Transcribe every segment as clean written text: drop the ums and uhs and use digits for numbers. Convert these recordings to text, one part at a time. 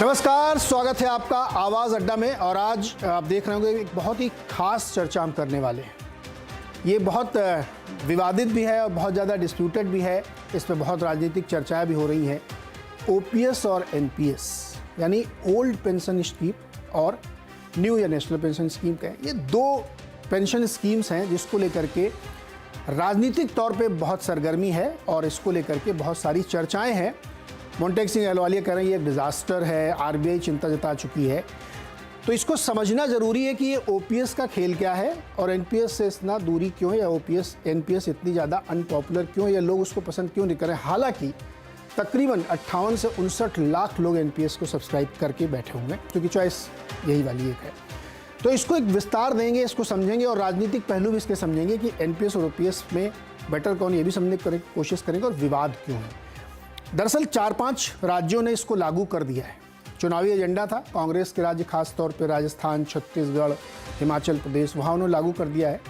नमस्कार, स्वागत है आपका आवाज़ अड्डा में। और आज आप देख रहे होंगे एक बहुत ही खास चर्चा हम करने वाले हैं। ये बहुत विवादित भी है और बहुत ज़्यादा डिस्प्यूटेड भी है। इस पर बहुत राजनीतिक चर्चाएं भी हो रही हैं। ओपीएस और एनपीएस यानी ओल्ड पेंशन स्कीम और न्यू या नेशनल पेंशन स्कीम का ये दो पेंशन स्कीम्स हैं जिसको लेकर के राजनीतिक तौर पे बहुत सरगर्मी है और इसको लेकर के बहुत सारी चर्चाएं हैं। मोन्टेक सिंह अहलुवालिया कह रहे हैं ये एक डिज़ास्टर है, आरबीआई चिंता जता चुकी है। तो इसको समझना ज़रूरी है कि ये ओपीएस का खेल क्या है और एनपीएस से इतना दूरी क्यों है, या ओपीएस एनपीएस इतनी ज़्यादा अनपॉपुलर क्यों है, या लोग उसको पसंद क्यों नहीं कर रहे हैं। हालांकि तकरीबन 58 से 59 लाख लोग एनपीएस को सब्सक्राइब करके बैठे हुए हैं, क्योंकि चॉइस यही वाली एक है। तो इसको एक विस्तार देंगे, इसको समझेंगे और राजनीतिक पहलू भी इसके समझेंगे कि एनपीएस और ओपीएस में बेटर कौन, ये भी समझने की कोशिश करेंगे और विवाद क्यों है। दरअसल 4-5 राज्यों ने इसको लागू कर दिया है। चुनावी एजेंडा था कांग्रेस के राज्य, खास तौर पे राजस्थान, छत्तीसगढ़, हिमाचल प्रदेश, वहाँ उन्होंने लागू कर दिया है।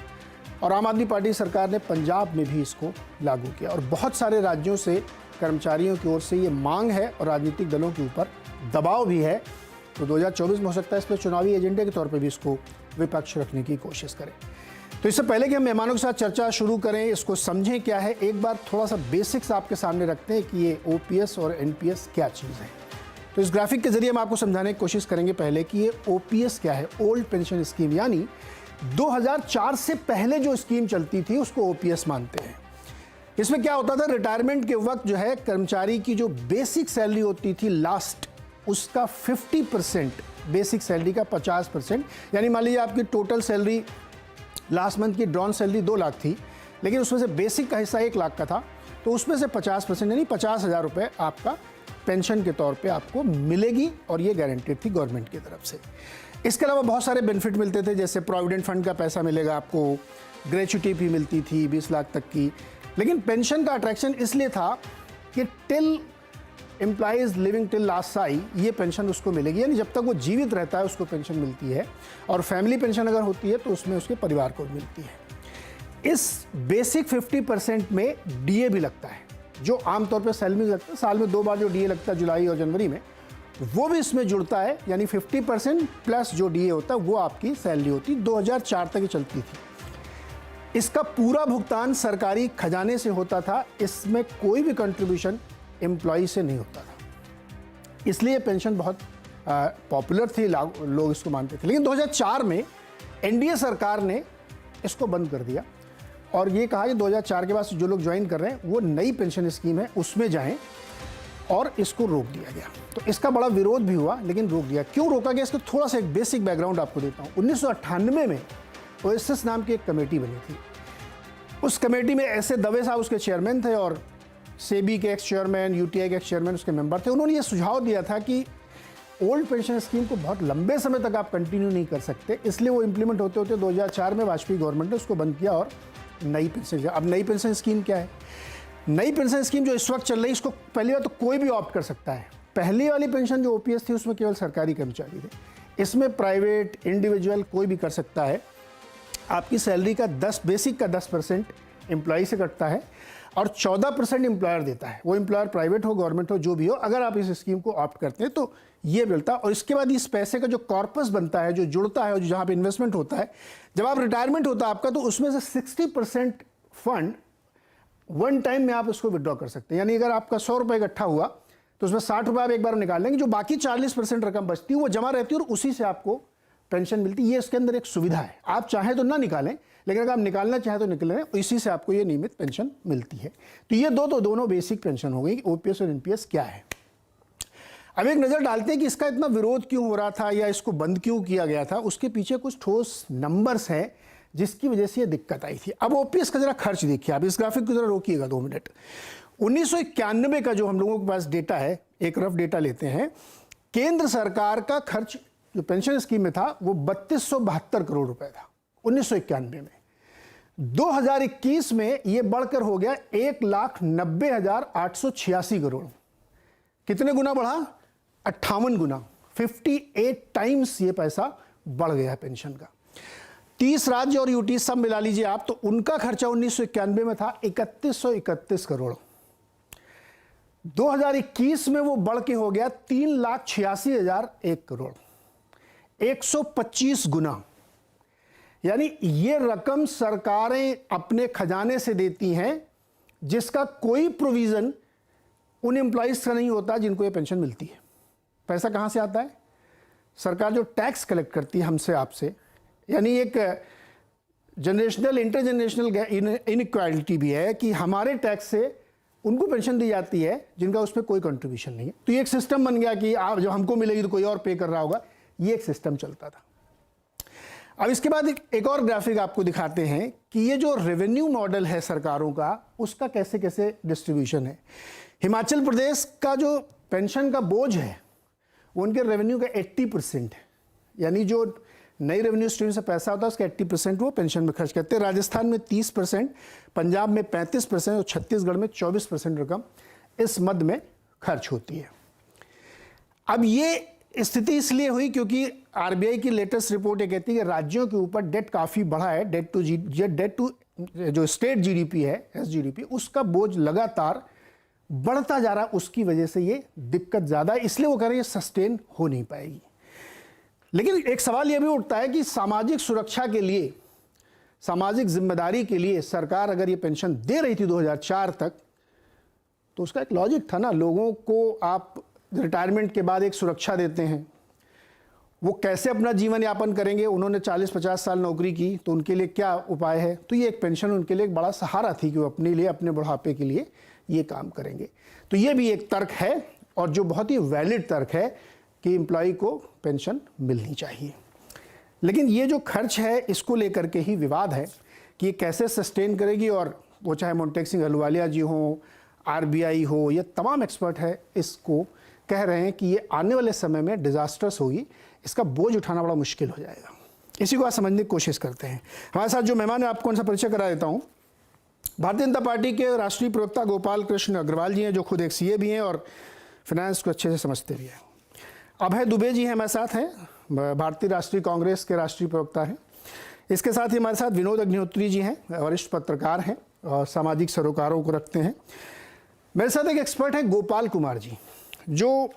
और आम आदमी पार्टी सरकार ने पंजाब में भी इसको लागू किया। और बहुत सारे राज्यों से कर्मचारियों की ओर से ये मांग है और राजनीतिक दलों के ऊपर दबाव भी है। तो 2024 में हो सकता है इस पर चुनावी एजेंडे के तौर पर भी इसको विपक्ष रखने की कोशिश करें। तो इससे पहले कि हम मेहमानों के साथ चर्चा शुरू करें, इसको समझें क्या है, एक बार थोड़ा सा बेसिक्स आपके सामने रखते हैं कि ये ओपीएस और एनपीएस क्या चीज़ है। तो इस ग्राफिक के जरिए हम आपको समझाने की कोशिश करेंगे पहले कि ये ओपीएस क्या है, ओल्ड पेंशन स्कीम, यानी 2004 से पहले जो स्कीम चलती थी उसको ओपीएस मानते हैं। इसमें क्या होता था, रिटायरमेंट के वक्त जो है कर्मचारी की जो बेसिक सैलरी होती थी लास्ट, उसका 50%, बेसिक सैलरी का 50%, यानी मान लीजिए आपकी टोटल सैलरी लास्ट मंथ की ड्रॉन सैलरी 2 लाख थी, लेकिन उसमें से बेसिक का हिस्सा 1 लाख का था, तो उसमें से 50% यानी 50,000 रुपये आपका पेंशन के तौर पे आपको मिलेगी और ये गारंटेड थी गवर्नमेंट की तरफ से। इसके अलावा बहुत सारे बेनिफिट मिलते थे, जैसे प्रोविडेंट फंड का पैसा मिलेगा आपको, ग्रेच्युटी भी मिलती थी 20 लाख तक की। लेकिन पेंशन का अट्रैक्शन इसलिए था कि till employees living till last Sai, ये पेंशन उसको मिलेगी, यानी जब तक वो जीवित रहता है उसको पेंशन मिलती है। और फैमिली पेंशन अगर होती है तो उसमें उसके परिवार को मिलती है। इस बेसिक 50% में डीए भी लगता है, जो आमतौर पर सैलरी में लगता है। साल में 2 बार जो डीए लगता है, जुलाई और जनवरी में, वो भी इसमें जुड़ता है, यानी 50% प्लस जो डीए होता है वो आपकी सैलरी होती है। 2004 तक ये चलती थी। इसका पूरा भुगतान सरकारी खजाने से होता था, इसमें कोई भी कंट्रीब्यूशन एम्प्लॉय से नहीं होता था। इसलिए पेंशन बहुत पॉपुलर थी, लोग इसको मानते थे। लेकिन 2004 में एनडीए सरकार ने इसको बंद कर दिया और ये कहा कि 2004 के बाद जो लोग ज्वाइन कर रहे हैं वो नई पेंशन स्कीम है उसमें जाएं, और इसको रोक दिया गया। तो इसका बड़ा विरोध भी हुआ, लेकिन रोक दिया। क्यों रोका गया, इसका थोड़ा सा एक बेसिक बैकग्राउंड आपको देता हूँ। 1998 में ओएसएस नाम की एक कमेटी बनी थी। उस कमेटी में ऐसे दवे साहब उसके चेयरमैन थे और सेबी के एक्स चेयरमैन, यूटीआई के एक्स चेयरमैन उसके मेंबर थे। उन्होंने ये सुझाव दिया था कि ओल्ड पेंशन स्कीम को बहुत लंबे समय तक आप कंटिन्यू नहीं कर सकते, इसलिए वो इंप्लीमेंट होते होते 2004 में वाजपेयी गवर्नमेंट ने उसको बंद किया और नई पेंशन। अब नई पेंशन स्कीम क्या है? नई पेंशन स्कीम जो इस वक्त चल रही है, इसको पहली बार तो कोई भी ऑप्ट कर सकता है। पहली वाली पेंशन जो ओपीएस थी उसमें केवल सरकारी कर्मचारी थे, इसमें प्राइवेट, इंडिविजुअल कोई भी कर सकता है। आपकी सैलरी का 10 बेसिक का 10% एम्प्लॉय से कटता है और 14% एम्प्लॉयर देता है। वो एम्प्लॉयर प्राइवेट हो, गवर्नमेंट हो, जो भी हो, अगर आप इस स्कीम को ऑप्ट करते हैं तो ये मिलता है। और इसके बाद इस पैसे का जो कॉर्पस बनता है, जो जुड़ता है और जहाँ पे इन्वेस्टमेंट होता है, जब आप रिटायरमेंट होता है आपका, तो उसमें से 60% फंड वन टाइम में आप उसको विड्रॉ कर सकते हैं। यानी अगर आपका 100 रुपये इकट्ठा हुआ तो उसमें 60 रुपये आप एक बार निकाल लेंगे, जो बाकी 40% रकम बचती है वो जमा रहती है और उसी से आपको पेंशन मिलती है। ये इसके अंदर एक सुविधा है, आप चाहें तो ना निकालें, लेकिन अगर आप निकालना चाहें तो निकलें, इसी से आपको ये नियमित पेंशन मिलती है। तो ये दोनों बेसिक पेंशन हो गई। ओपीएस और एनपीएस क्या है? अब एक नज़र डालते हैं कि इसका इतना विरोध क्यों हो रहा था या इसको बंद क्यों किया गया था। उसके पीछे कुछ ठोस नंबर्स हैं जिसकी वजह से ये दिक्कत आई थी। अब ओपीएस का जरा खर्च देखिए, आप इस ग्राफिक को जरा रोकिएगा 2 मिनट। 1991 का जो हम लोगों के पास डेटा है, एक रफ डेटा लेते हैं। केंद्र सरकार का खर्च जो पेंशन स्कीम में था वो 3272 करोड़ रुपए था 1991 में। 2021 में ये बढ़कर हो गया 1,90,886 करोड़। कितने गुना बढ़ा? 58 गुना, 58 टाइम्स ये पैसा बढ़ गया है पेंशन का। 30 राज्य और यूटी सब मिला लीजिए आप, तो उनका खर्चा 1991 में था 3131 करोड़। 2021 में वो बढ़ के हो गया 3,86,001 करोड़, 125 गुना। यानी ये रकम सरकारें अपने खजाने से देती हैं जिसका कोई प्रोविजन उन एम्प्लॉइज का नहीं होता जिनको ये पेंशन मिलती है। पैसा कहां से आता है? सरकार जो टैक्स कलेक्ट करती है हमसे आपसे, यानी एक जनरेशनल इंटरजनरेशनल इनइक्वालिटी भी है कि हमारे टैक्स से उनको पेंशन दी जाती है जिनका उसमें कोई कंट्रीब्यूशन नहीं है। तो ये एक सिस्टम बन गया कि आप जो हमको मिलेगी तो कोई और पे कर रहा होगा, ये एक सिस्टम चलता था। अब इसके बाद एक और ग्राफिक आपको दिखाते हैं कि ये जो रेवेन्यू मॉडल है सरकारों का, उसका कैसे कैसे डिस्ट्रीब्यूशन है। हिमाचल प्रदेश का जो पेंशन का बोझ है वो उनके रेवेन्यू का 80% है, यानी जो नई रेवेन्यू स्ट्रीम से पैसा होता है उसका 80% वो पेंशन में खर्च करते हैं। राजस्थान में 30%, पंजाब में 35% और छत्तीसगढ़ में 24% रकम इस मद में खर्च होती है। अब ये स्थिति इसलिए हुई क्योंकि आरबीआई की लेटेस्ट रिपोर्ट ये कहती है कि राज्यों के ऊपर डेट काफ़ी बढ़ा है। डेट टू जो स्टेट जीडीपी है, एसजीडीपी, उसका बोझ लगातार बढ़ता जा रहा है। उसकी वजह से ये दिक्कत ज़्यादा है, इसलिए वो कह रहे हैं सस्टेन हो नहीं पाएगी। लेकिन एक सवाल यह भी उठता है कि सामाजिक सुरक्षा के लिए, सामाजिक जिम्मेदारी के लिए सरकार अगर ये पेंशन दे रही थी 2004 तक, तो उसका एक लॉजिक था ना। लोगों को आप रिटायरमेंट के बाद एक सुरक्षा देते हैं, वो कैसे अपना जीवन यापन करेंगे। उन्होंने 40-50 साल नौकरी की तो उनके लिए क्या उपाय है? तो ये एक पेंशन उनके लिए एक बड़ा सहारा थी कि वो अपने लिए, अपने बुढ़ापे के लिए ये काम करेंगे। तो ये भी एक तर्क है और जो बहुत ही वैलिड तर्क है कि एम्प्लॉय को पेंशन मिलनी चाहिए। लेकिन ये जो खर्च है इसको लेकर के ही विवाद है कि ये कैसे सस्टेन करेगी। और वो चाहे मोन्टेक सिंह अहलुवालिया जी हो, आरबीआई हो, ये तमाम एक्सपर्ट है इसको कह रहे हैं कि ये आने वाले समय में डिजास्टर्स होगी, इसका बोझ उठाना बड़ा मुश्किल हो जाएगा। इसी को आज समझने की कोशिश करते हैं। हमारे साथ जो मेहमान है आपको उनसे परिचय करा देता हूँ। भारतीय जनता पार्टी के राष्ट्रीय प्रवक्ता गोपाल कृष्ण अग्रवाल जी हैं, जो खुद एक सीए भी हैं और फाइनेंस को अच्छे से समझते भी हैं। अभय दुबे जी हैं हमारे साथ हैं, भारतीय राष्ट्रीय कांग्रेस के राष्ट्रीय प्रवक्ता हैं। इसके साथ ही हमारे साथ विनोद अग्निहोत्री जी हैं, वरिष्ठ पत्रकार हैं और सामाजिक सरोकारों को रखते हैं। मेरे साथ एक एक्सपर्ट हैं गोपाल कुमार जी, जो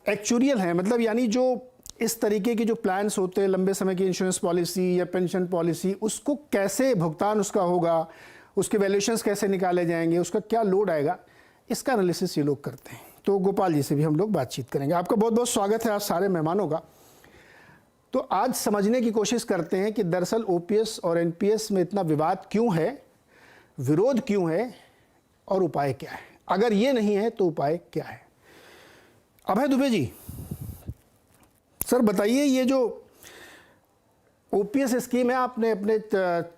एक्चुरियल हैं, मतलब यानी जो इस तरीके की जो प्लान्स होते हैं, लंबे समय की इंश्योरेंस पॉलिसी या पेंशन पॉलिसी, उसको कैसे भुगतान उसका होगा, उसके वैल्यूएशंस कैसे निकाले जाएंगे, उसका क्या लोड आएगा, इसका एनालिसिस ये लोग करते हैं। तो गोपाल जी से भी हम लोग बातचीत करेंगे। आपका बहुत बहुत स्वागत है आज सारे मेहमानों का। तो आज समझने की कोशिश करते हैं कि दरअसल ओपीएस और एनपीएस में इतना विवाद क्यों है, विरोध क्यों है और उपाय क्या है। अगर ये नहीं है तो उपाय क्या है। अभय दुबे जी, सर बताइए, ये जो ओपीएस स्कीम है आपने अपने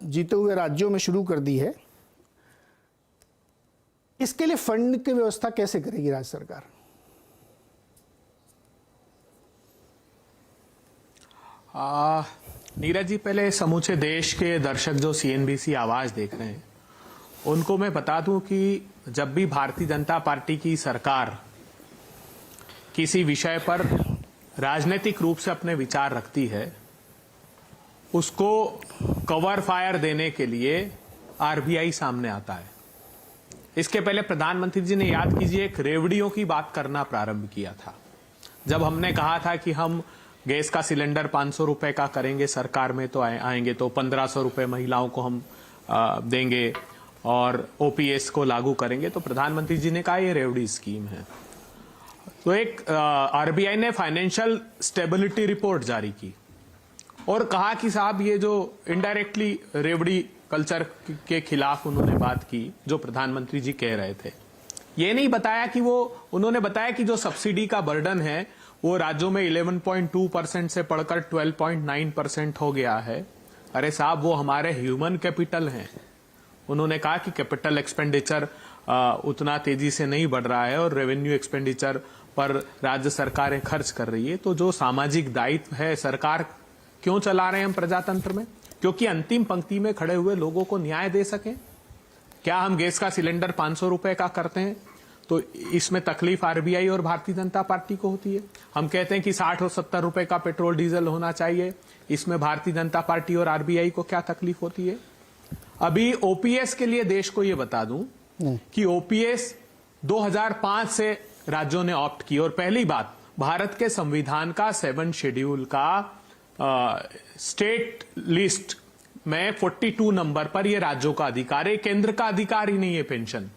जीते हुए राज्यों में शुरू कर दी है, इसके लिए फंड की व्यवस्था कैसे करेगी राज्य सरकार? नीरज जी, पहले समूचे देश के दर्शक जो सीएनबीसी आवाज देख रहे हैं उनको मैं बता दूं कि जब भी भारतीय जनता पार्टी की सरकार किसी विषय पर राजनीतिक रूप से अपने विचार रखती है, उसको कवर फायर देने के लिए आरबीआई सामने आता है। इसके पहले प्रधानमंत्री जी ने, याद कीजिए, एक रेवड़ियों की बात करना प्रारंभ किया था। जब हमने कहा था कि हम गैस का सिलेंडर 500 रुपए का करेंगे, सरकार में तो आएंगे तो 1500 रुपए महिलाओं को हम देंगे और ओपीएस को लागू करेंगे, तो प्रधानमंत्री जी ने कहा ये रेवड़ी स्कीम है। तो एक आरबीआई ने फाइनेंशियल स्टेबिलिटी रिपोर्ट जारी की और कहा कि साहब ये जो इनडायरेक्टली रेवड़ी कल्चर के खिलाफ उन्होंने बात की, जो प्रधानमंत्री जी कह रहे थे, ये नहीं बताया कि उन्होंने बताया कि जो सब्सिडी का बर्डन है वो राज्यों में 11.2% से बढ़कर 12.9% हो गया है। अरे साहब, वो हमारे ह्यूमन कैपिटल हैं। उन्होंने कहा कि कैपिटल एक्सपेंडिचर उतना तेजी से नहीं बढ़ रहा है और रेवेन्यू एक्सपेंडिचर पर राज्य सरकारें खर्च कर रही है। तो जो सामाजिक दायित्व है सरकार क्यों चला रहे हैं हम प्रजातंत्र में? क्योंकि अंतिम पंक्ति में खड़े हुए लोगों को न्याय दे सकें। क्या हम गैस का सिलेंडर 500 रुपए का करते हैं तो इसमें तकलीफ आरबीआई और भारतीय जनता पार्टी को होती है। हम कहते हैं कि 60 और 70 रुपए का पेट्रोल डीजल होना चाहिए, इसमें भारतीय जनता पार्टी और आरबीआई को क्या तकलीफ होती है। अभी ओपीएस के लिए देश को यह बता दूं कि ओपीएस 2005 से राज्यों ने ऑप्ट की। और पहली बात, भारत के संविधान का 7 शेड्यूल का स्टेट लिस्ट में 42 नंबर पर यह राज्यों का अधिकार है, केंद्र का अधिकार ही नहीं है पेंशन।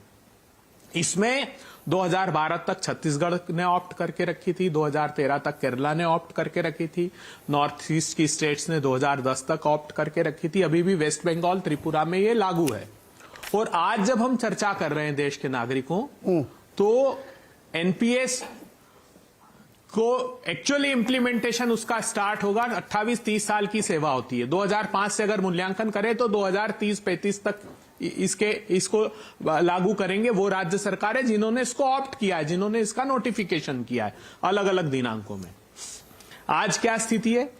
इसमें 2012 तक छत्तीसगढ़ ने ऑप्ट करके रखी थी, 2013 तक केरला ने ऑप्ट करके रखी थी, नॉर्थ ईस्ट की स्टेट्स ने 2010 तक ऑप्ट करके रखी थी, अभी भी वेस्ट बंगाल त्रिपुरा में ये लागू है। और आज जब हम चर्चा कर रहे हैं देश के नागरिकों, तो एनपीएस को एक्चुअली इंप्लीमेंटेशन उसका स्टार्ट होगा 28-30 साल की सेवा होती है। 2005 से अगर मूल्यांकन करें तो 2030-35 तक इसको लागू करेंगे वो राज्य सरकार है जिन्होंने इसको ऑप्ट किया है, जिन्होंने इसका नोटिफिकेशन किया है अलग अलग दिनांकों में। आज क्या स्थिति है?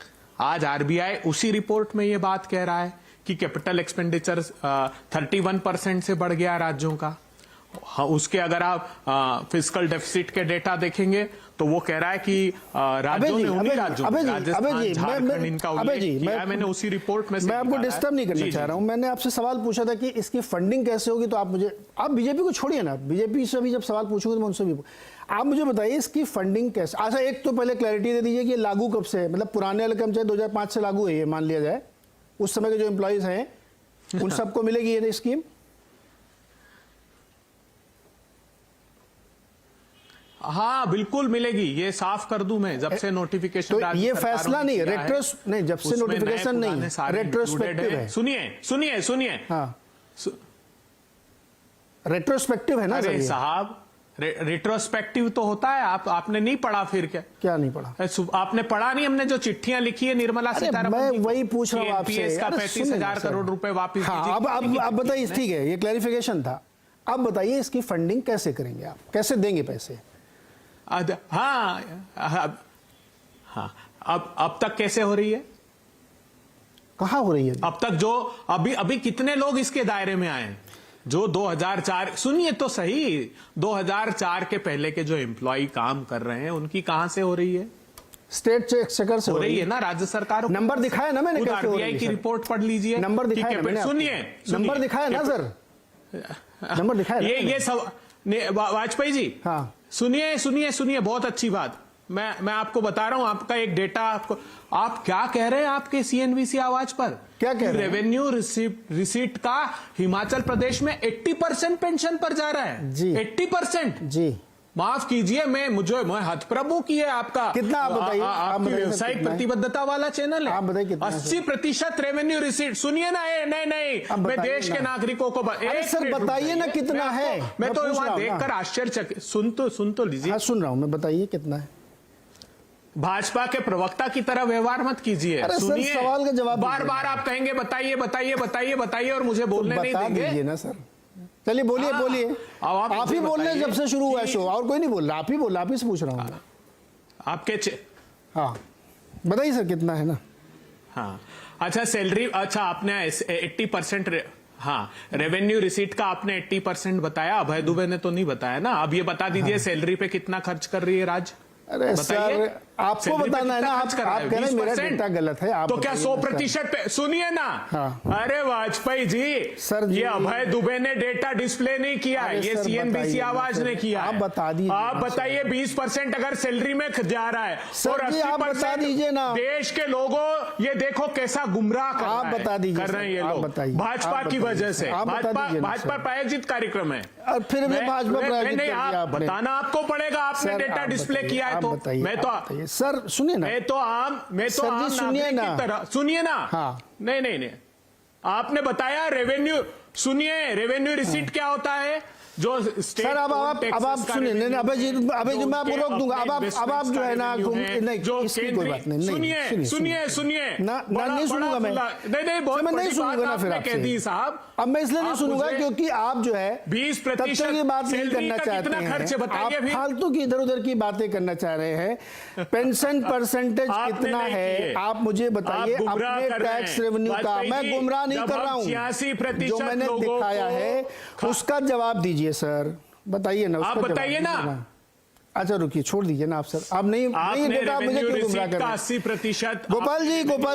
आज आरबीआई उसी रिपोर्ट में ये बात कह रहा है कि कैपिटल एक्सपेंडिचर 31% से बढ़ गया राज्यों का। उसके अगर आप फिस्कल डेफिसिट के डेटा देखेंगे तो वो कह रहा है कि राज्यों ने उन्हीं राज्यों राजस्थान, झारखंड इनका उल्लेख किया है। मैंने उसी रिपोर्ट में से मैं आपको डिस्टर्ब नहीं करना चाह रहा हूं। मैंने आपसे सवाल पूछा था कि इसकी फंडिंग कैसे होगी, तो आप बीजेपी को छोड़िए ना, बीजेपी से भी जब सवाल पूछोगे तो मैं उनसे भी आप मुझे बताइए इसकी फंडिंग कैसे। अच्छा, एक तो पहले क्लैरिटी दे दीजिए कि लागू कब से है, मतलब पुराने वाले कर्मचारी 2005 से लागू है, ये मान लिया जाए, उस समय के जो एम्प्लॉइज हैं उन सबको मिलेगी ये स्कीम? हाँ बिल्कुल मिलेगी, ये साफ कर दूं मैं। जब से नोटिफिकेशन तो ये फैसला नहीं नहीं, जब से नोटिफिकेशन नहीं, रेट्रोस्पेक्टिव है। सुनिए हाँ, रेट्रोस्पेक्टिव है ना? अरे साहब, रेट्रोस्पेक्टिव तो होता है। आपने नहीं पढ़ा फिर? क्या नहीं पढ़ा? आपने पढ़ा नहीं? हमने जो चिट्ठियां लिखी है निर्मला सीतारमण, मैं वही पूछ रहा हूँ आपसे। एनपीएस का 35,000 करोड़ रुपए वापिस। हाँ, अब बताइए, ठीक है, ये क्लैरिफिकेशन था। अब बताइए इसकी फंडिंग कैसे करेंगे आप, कैसे देंगे पैसे? हाँ, अब तक कैसे हो रही है? कहाँ हो रही है? अब तक जो अभी कितने लोग इसके दायरे में आए हैं? जो 2004, सुनिए तो सही, 2004 के पहले के जो एम्प्लॉय काम कर रहे हैं उनकी कहां से हो रही है? स्टेट एक्सचेकर से हो रही है ना, राज्य सरकार। नंबर दिखाया ना मैंने, कैसे हो रही है? की रिपोर्ट पढ़ लीजिए, नंबर दिखाया ना मैंने। सुनिए, नंबर दिखाया ना सर, नंबर दिखाया। ये सब वाजपेयी जी, हाँ सुनिए, बहुत अच्छी बात। मैं आपको बता रहा हूं, आपका एक डेटा आप क्या कह रहे हैं आपके सीएनबीसी आवाज पर? क्या कह रहे हैं? रेवेन्यू रिसीट का हिमाचल प्रदेश में 80% पेंशन पर जा रहा है जी, 80%। जी माफ कीजिए, मैं हतप्रभु की है आपका कितना? आप बताइए, आपकी व्यवसायिक प्रतिबद्धता वाला चैनल है। आप बताइए कितना? 80% रेवेन्यू रिसीट। सुनिए ना, नहीं, मैं देश के नागरिकों को सर बताइए ना कितना है। मैं तो वहां देखकर आश्चर्यचकित। सुन तो लीजिए। हाँ, सुन रहा हूं मैं, बताइए कितना है। भाजपा के प्रवक्ता की तरह व्यवहार मत कीजिए। सुनिए, सवाल का जवाब बार आप कहेंगे बताइए और मुझे बोलने नहीं देंगे ना सर। चलिए बोलिए, आप ही बोल रहे हैं जब से शुरू हुआ शो, और कोई नहीं बोल रहा, आप ही बोल रहा, आप ही से पूछ रहा हूँ आपके। हाँ बताइए सर कितना है ना? हाँ अच्छा, सैलरी, अच्छा आपने 80%, हाँ रेवेन्यू रिसीट का आपने 80% बताया, अभय दुबे ने तो नहीं बताया ना। अब ये बता दीजिए सैलरी पे कितना खर्च कर रही है राज्य? अरे सर, आपको बताना है ना, आप कह रहे हैं मेरा डेटा गलत है, आप तो क्या 100% पे? सुनिए ना। हाँ। अरे वाजपेयी जी, सर जी, ये अभय दुबे ने डेटा डिस्प्ले नहीं किया, ये सीएनबीसी आवाज ने किया। आप बता दीजिए। आप बताइए 20% अगर सैलरी में जा रहा है और 80% देश के लोगों, ये देखो कैसा गुमराह कर आप बता दीजिए, कर रहे हैं ये लोग भाजपा की वजह से। भाजपा प्रायोजित कार्यक्रम है, फिर भी भाजपा प्रायोजित। बताना आपको पड़ेगा, आपने डेटा डिस्प्ले किया है। तो मैं तो सर सुनिए ना, मैं तो आम सुनिए ना, सुनिए ना। हाँ। नहीं, आपने बताया रेवेन्यू। सुनिए, रेवेन्यू रिसीट क्या होता है? जो स्टेट, सर अब आप सुनिए, नहीं अबे जी मैं आपको रोक दूंगा। अब आप जो है ना, नहीं इसकी कोई बात नहीं। सुनिए ना नहीं सुनूंगा मैं, नहीं सुनूंगा ना फिर आपसे साहब। अब मैं इसलिए नहीं सुनूंगा क्योंकि आप जो है 20% की बात नहीं करना चाहते हैं, आप फालतू की इधर उधर की बातें करना चाह रहे हैं। पेंशन परसेंटेज कितना है आप मुझे बताइए अपने टैक्स रेवेन्यू का। मैं गुमराह नहीं कर रहा हूँ, जो मैंने दिखाया है उसका जवाब दीजिए सर, बताइए ना, आप बताइए ना। अच्छा रुकिए, छोड़ दीजिए ना आप सर, आप नहीं देता, मुझे क्यों गुमराह कर रहे हैं? 80%। गोपाल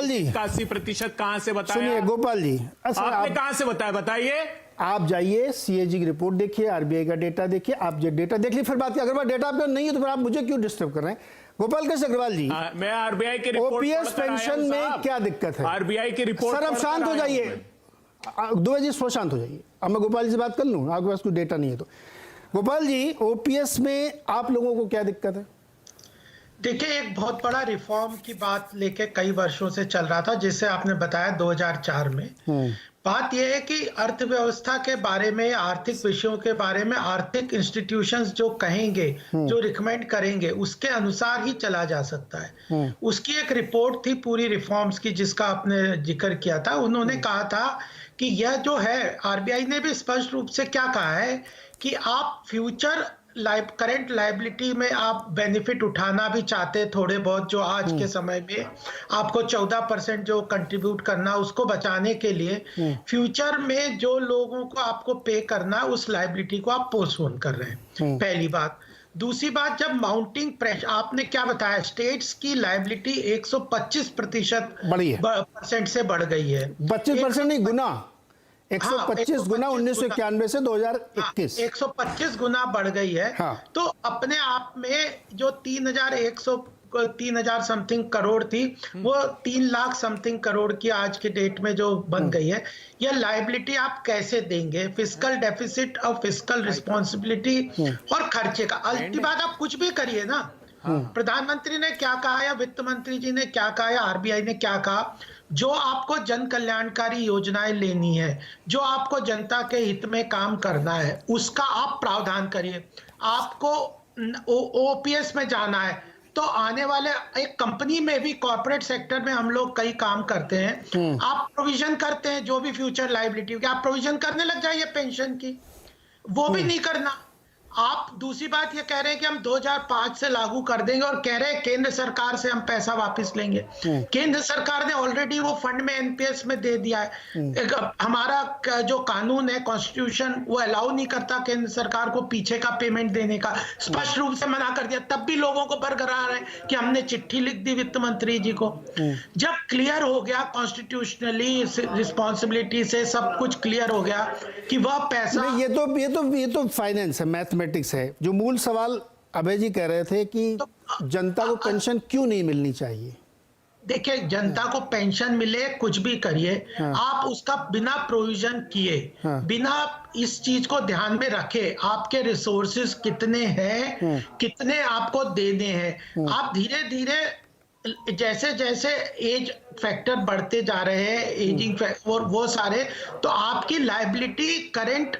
जी 80% कहां से बताया? सुनिए गोपाल जी, आपने कहां से बताया? बताइए। आप जाइए सीएजी की रिपोर्ट देखिए, आरबीआई का डेटा देखिए, आप जो डेटा देख लीजिए फिर बात की। अगर डेटा आपका नहीं है तो फिर आप मुझे क्यों डिस्टर्ब कर रहे हैं? गोपाल कृष्ण अग्रवाल जी, मैं आरबीआई की रिपोर्ट ओपीएस पेंशन में क्या दिक्कत है? आरबीआई की रिपोर्ट सर, अब शांत हो जाइए, दुबे जी थोड़ा शांत हो जाइए। अब मैं गोपाल जी से बात कर लूँ, आपके पास कोई डेटा नहीं है तो। गोपाल जी, ओपीएस में आप लोगों को क्या दिक्कत है? देखिए, एक बहुत बड़ा रिफॉर्म की बात लेके कई वर्षों से चल रहा था, जिसे आपने बताया 2004 में। बात यह है कि अर्थव्यवस्था के बारे में, आर्थिक विषयों के बारे में आर्थिक इंस्टीट्यूशंस जो कहेंगे, जो रिकमेंड करेंगे, उसके अनुसार ही चला जा सकता है। उसकी एक रिपोर्ट थी पूरी रिफॉर्म्स की, जिसका आपने जिक्र किया था। उन्होंने कहा था कि यह जो है, आरबीआई ने भी स्पष्ट रूप से क्या कहा है कि आप फ्यूचर करंट लायबिलिटी में आप बेनिफिट उठाना भी चाहते थोड़े बहुत, जो आज के समय में आपको 14% जो कंट्रीब्यूट करना, उसको बचाने के लिए फ्यूचर में जो लोगों को आपको पे करना, उस लायबिलिटी को आप पोस्टपोन कर रहे हैं। पहली बात। दूसरी बात, जब माउंटिंग प्रेशर, आपने क्या बताया, स्टेट्स की लायबिलिटी 125% से बढ़ गई है। 25% नहीं, गुना 125 गुना 1991 से 2021 125 गुना बढ़ गई है। हाँ। तो अपने आप में जो 3,000 समथिंग करोड़ थी, वो 3 लाख समथिंग करोड़ की आज के डेट में जो बन गई है, यह लायबिलिटी आप कैसे देंगे? फिस्कल डेफिसिट और फिस्कल रिस्पॉन्सिबिलिटी और खर्चे का अल्टी बात, आप कुछ भी करिए ना। प्रधानमंत्री ने क्या कहा या वित्त मंत्री जी ने क्या कहा या आरबीआई ने क्या कहा, जो आपको जन कल्याणकारी योजनाएं लेनी है, जो आपको जनता के हित में काम करना है, उसका आप प्रावधान करिए। आपको ओपीएस में जाना है तो आने वाले एक कंपनी में भी, कॉर्पोरेट सेक्टर में हम लोग कई काम करते हैं, आप प्रोविजन करते हैं जो भी फ्यूचर लायबिलिटी, आप प्रोविजन करने लग जाइए पेंशन की, वो भी नहीं करना। आप दूसरी बात ये कह रहे हैं कि हम 2005 से लागू कर देंगे और कह रहे हैं केंद्र सरकार से हम पैसा वापस लेंगे। केंद्र सरकार ने ऑलरेडी वो फंड में एनपीएस में दे दिया है। हमारा जो कानून है, कॉन्स्टिट्यूशन, वो अलाउ नहीं करता केंद्र सरकार को पीछे का पेमेंट देने का, स्पष्ट रूप से मना कर दिया। तब भी लोगों को बरकरार है कि हमने चिट्ठी लिख दी वित्त मंत्री जी को। जब क्लियर हो गया कॉन्स्टिट्यूशनली, रिस्पॉन्सिबिलिटी से सब कुछ क्लियर हो गया कि वह पैसा, ये तो फाइनेंस है, मैथमेटिक्स है। जो मूल सवाल अभय जी कह रहे थे कि जनता को पेंशन क्यों नहीं मिलनी चाहिए? देखिए, जनता को पेंशन मिले, कुछ भी करिए, आप उसका बिना प्रोविजन किए, बिना इस चीज को ध्यान में रखे आपके रिसोर्सेज कितने हैं, कितने आपको देने हैं, आप धीरे धीरे जैसे जैसे एज फैक्टर बढ़ते जा रहे हैं, एजिंग और वो सारे, तो आपकी लायबिलिटी करंट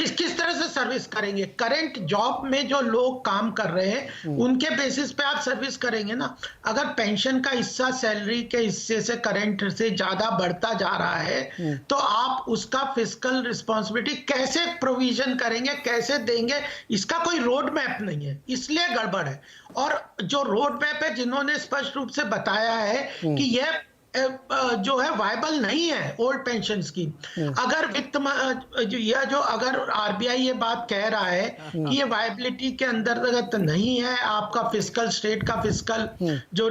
किस तरह से सर्विस करेंगे? करंट जॉब में जो लोग काम कर रहे हैं उनके बेसिस पे आप सर्विस करेंगे ना। अगर पेंशन का हिस्सा सैलरी के हिस्से से, करंट से ज्यादा बढ़ता जा रहा है, तो आप उसका फिस्कल रिस्पॉन्सिबिलिटी कैसे प्रोविजन करेंगे, कैसे देंगे? इसका कोई रोड मैप नहीं है, इसलिए गड़बड़ है। और जो रोड मैप है, जिन्होंने स्पष्ट रूप से बताया है कि यह जो है वायबल नहीं है ओल्ड पेंशन स्कीम। अगर अगर आरबीआई ये बात कह रहा है कि ये वायबिलिटी के अंतर्गत नहीं है, आपका फिस्कल, स्टेट का फिस्कल जो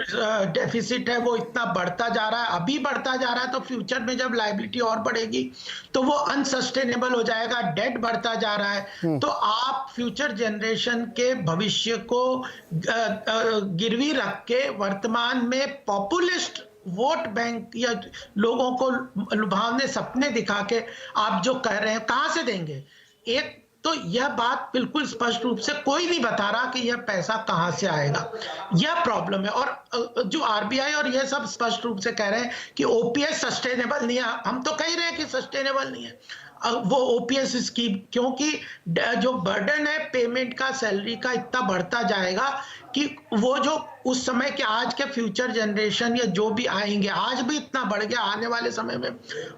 डेफिसिट है वो इतना बढ़ता जा रहा है, अभी बढ़ता जा रहा है, तो फ्यूचर में जब लायबिलिटी और बढ़ेगी तो वो अनसस्टेनेबल हो जाएगा, डेट बढ़ता जा रहा है। तो आप फ्यूचर जनरेशन के भविष्य को गिरवी रख के वर्तमान में पॉपुलिस्ट वोट बैंक या लोगों को लुभावने सपने दिखा के आप जो कह रहे हैं, कहां से देंगे? एक तो यह बात बिल्कुल स्पष्ट रूप से कोई नहीं बता रहा कि यह पैसा कहां से आएगा, यह प्रॉब्लम है। और जो आरबीआई और यह सब स्पष्ट रूप से कह रहे हैं कि ओपीएस सस्टेनेबल नहीं है, हम तो कह रहे हैं कि सस्टेनेबल नहीं है वो ओपीएस स्कीम, क्योंकि जो बर्डन है पेमेंट का, सैलरी का, इतना बढ़ता जाएगा कि वो जो उस समय के आज के फ्यूचर जनरेशन या जो भी आएंगे, आज भी इतना बढ़ गया, आने वाले समय में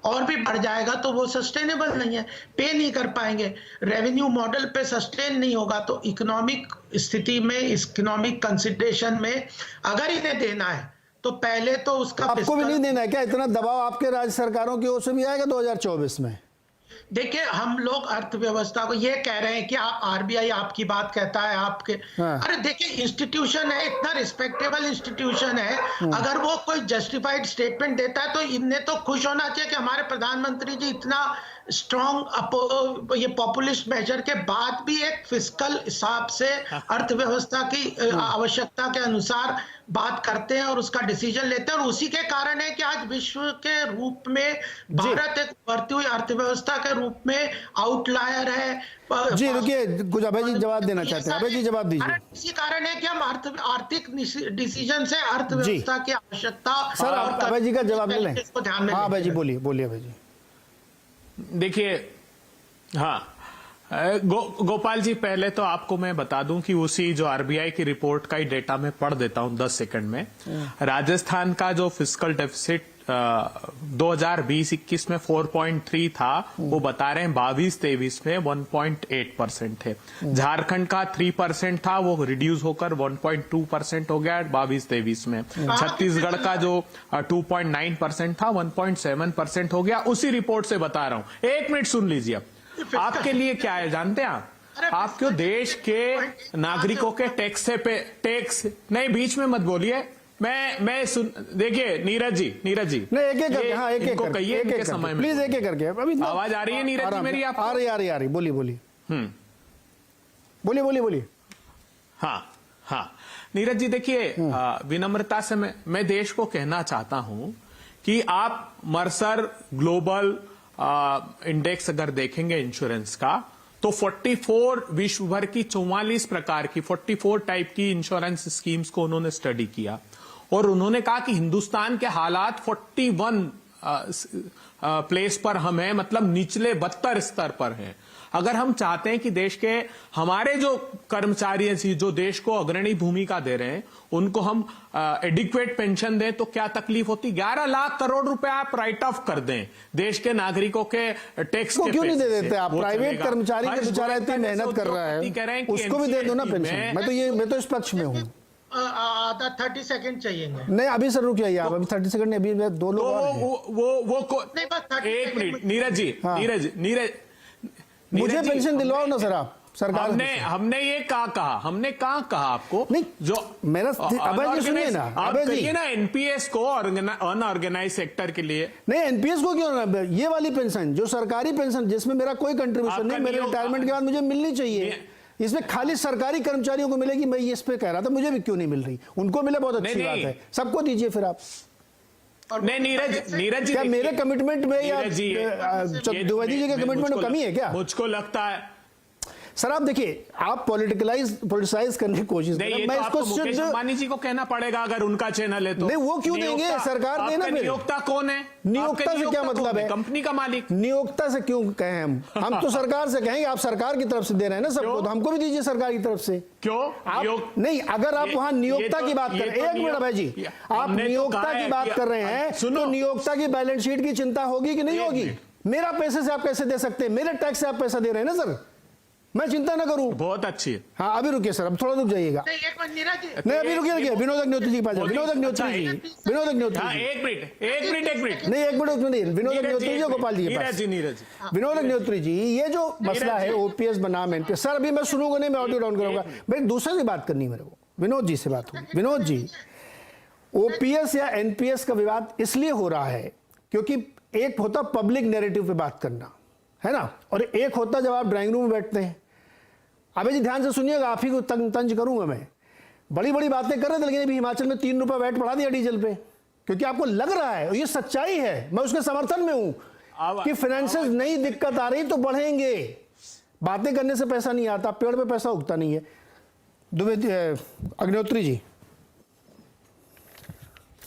और भी बढ़ जाएगा, तो वो सस्टेनेबल नहीं है, पे नहीं कर पाएंगे, रेवेन्यू मॉडल पे सस्टेन नहीं होगा। तो इकोनॉमिक स्थिति में, इकोनॉमिक कंसिडरेशन में अगर इन्हें देना है तो पहले तो उसका, आपको भी नहीं देना है क्या? इतना दबाव आपके राज्य सरकारों की ओर से भी आएगा 2024 में? देखिए, हम लोग अर्थव्यवस्था को ये कह रहे हैं कि आप, आरबीआई आपकी बात कहता है आपके, अरे देखिए, इंस्टीट्यूशन है, इतना रिस्पेक्टेबल इंस्टीट्यूशन है, अगर वो कोई जस्टिफाइड स्टेटमेंट देता है तो इन्हें तो खुश होना चाहिए कि हमारे प्रधानमंत्री जी इतना स्ट्रॉन्ग ये पॉपुलिस्ट मेजर के बाद भी एक फिस्कल हिसाब से अर्थव्यवस्था की आवश्यकता के अनुसार बात करते हैं और उसका डिसीजन लेते हैं, और उसी के कारण है कि आज विश्व के रूप में भारत एक बढ़ती हुई अर्थव्यवस्था के रूप में आउटलायर है। जी रुकिए, कुछ अभय जी जवाब देना चाहते हैं। अभय जी जवाब दीजिए। इसी कारण है कि हम आर्थिक डिसीजन से अर्थव्यवस्था की आवश्यकता सर, आप अभय जी का जवाब ले लें। इसको ध्यान में हाँ अभय जी बोलिए अभय जी। देखिए, हाँ गोपाल जी, पहले तो आपको मैं बता दूं कि उसी जो आरबीआई की रिपोर्ट का ही डेटा मैं पढ़ देता हूं 10 सेकंड में। राजस्थान का जो फिस्कल डेफिसिट 2020-21 में 4.3 था, वो बता रहे हैं 22-23 में 1.8% है। झारखंड का 3% था, वो रिड्यूस होकर 1.2% हो गया 22-23 में। छत्तीसगढ़ का जो 2.9% था 1.7% हो गया। उसी रिपोर्ट से बता रहा हूं। एक मिनट सुन लीजिए। अब आपके लिए क्या है जानते हैं आप क्यों देश के नागरिकों के टैक्स नहीं, बीच में मत बोलिए। मैं सुन, देखिए नीरज जी नहीं, एक करके, हाँ एक इनको कहिए इनके समय में, प्लीज एक करके। अभी आवाज आ रही है नीरज जी मेरी? आप आ रही, बोलिए बोलिए। हाँ नीरज जी, देखिए विनम्रता से मैं देश को कहना चाहता हूं कि आप मर्सर ग्लोबल इंडेक्स अगर देखेंगे इंश्योरेंस का, तो 44 विश्व भर की 44 प्रकार की 44 टाइप की इंश्योरेंस स्कीम्स को उन्होंने स्टडी किया, और उन्होंने कहा कि हिंदुस्तान के हालात 41 प्लेस पर हम हैं, मतलब निचले 72 स्तर पर हैं। अगर हम चाहते हैं कि देश के हमारे जो कर्मचारी हैं, जो देश को अग्रणी भूमिका दे रहे हैं, उनको हम एडिक्वेट पेंशन दें, तो क्या तकलीफ होती? 11 लाख करोड़ रुपए आप राइट ऑफ कर दें देश के नागरिकों के टैक्स के, क्यों नहीं दे देते आप? प्राइवेट कर्मचारी का बेचारा इतनी मेहनत कर रहा है, उसको भी दे दो ना पेंशन। मैं तो इस पक्ष में हूँ। आधा 30 सेकंड चाहिए। नहीं अभी सर रुक जाइए आप, अभी 30 सेकंड नहीं, अभी दो लोग नहीं, बस एक मिनट नीरज जी, नीरज मुझे पेंशन दिलवाओ ना सर आप। सरकार हमने ये हमने कहा आपको? नहीं जो मेरा अभय जी सुनिए ना, अभय जी ना, एनपीएस को अनऑर्गेनाइज सेक्टर के लिए नहीं, एनपीएस को क्यों? ये वाली पेंशन जो सरकारी पेंशन जिसमें मेरा कोई कंट्रीब्यूशन नहीं, मेरे रिटायरमेंट के बाद मुझे मिलनी चाहिए, इसमें खाली सरकारी कर्मचारियों को मिलेगी। मैं इस पे कह रहा था, मुझे भी क्यों नहीं मिल रही? उनको मिले, बहुत अच्छी बात है, सबको दीजिए फिर आप। नहीं नीरज जी, क्या मेरे कमिटमेंट में या द्विवेदी जी के कमिटमेंट में कमी है क्या? मुझको लगता है सर आप देखिए, आप पॉलिटिसाइज करने की कोशिश कर रहे हैं। मैं तो इसको मुकेश अंबानी जी को कहना पड़ेगा अगर उनका चैनल है तो। नहीं वो क्यों देंगे? सरकार देना। नियोक्ता कौन है? नियोक्ता से क्या मतलब है? कंपनी का मालिक। नियोक्ता से क्यों कहें हम तो सरकार से कहेंगे। आप सरकार की तरफ से दे रहे हैं ना सबको, तो हमको भी दीजिए सरकार की तरफ से। क्यों आप नहीं, अगर आप वहां नियोक्ता की बात कर रहे हैं, एक मिनट भाई जी, आप नियोक्ता की बात कर रहे हैं, तो नियोक्ता की बैलेंस शीट की चिंता होगी कि नहीं होगी? मेरा पैसे से आप कैसे दे सकते हैं? मेरे टैक्स से आप पैसा दे रहे हैं ना सर, मैं चिंता ना करूं। बहुत अच्छी है। हाँ अभी रुकिए सर, अब थोड़ा रुक जाइएगा। नहीं अभी रुकिए, विनोद अग्निहोत्री जी के पास। विनोद अग्निहोत्री जी, एक मिनट नहीं, एक मिनट, विनोद अग्निहोत्री जी, गोपाल जी के पास। विनोद अग्निहोत्री जी, ये जो मसला है ओपीएस बनाम एनपीएस, सर अभी मैं सुनूंगा नहीं, मैं ऑडियो डाउन करूंगा। भाई दूसरे से बात करनी है मेरे को, विनोद जी से बात होगी। विनोद जी, ओपीएस या एनपीएस का विवाद इसलिए हो रहा है क्योंकि एक होता पब्लिक नैरेटिव पे बात करना, है ना, और एक होता जब आप ड्राइंग रूम में बैठते हैं। अबे जी ध्यान से सुनिएगा, आप ही को तंज करूंगा मैं। बड़ी बड़ी बातें कर रहे थे, लेकिन अभी हिमाचल में 3 रुपए वैट बढ़ा दिया डीजल पे, क्योंकि आपको लग रहा है, और ये सच्चाई है, मैं उसके समर्थन में हूं कि फाइनेंशियल नई दिक्कत आ रही तो बढ़ेंगे। बातें करने से पैसा नहीं आता, पेड़ पे पैसा उगता नहीं है। अग्निहोत्री जी।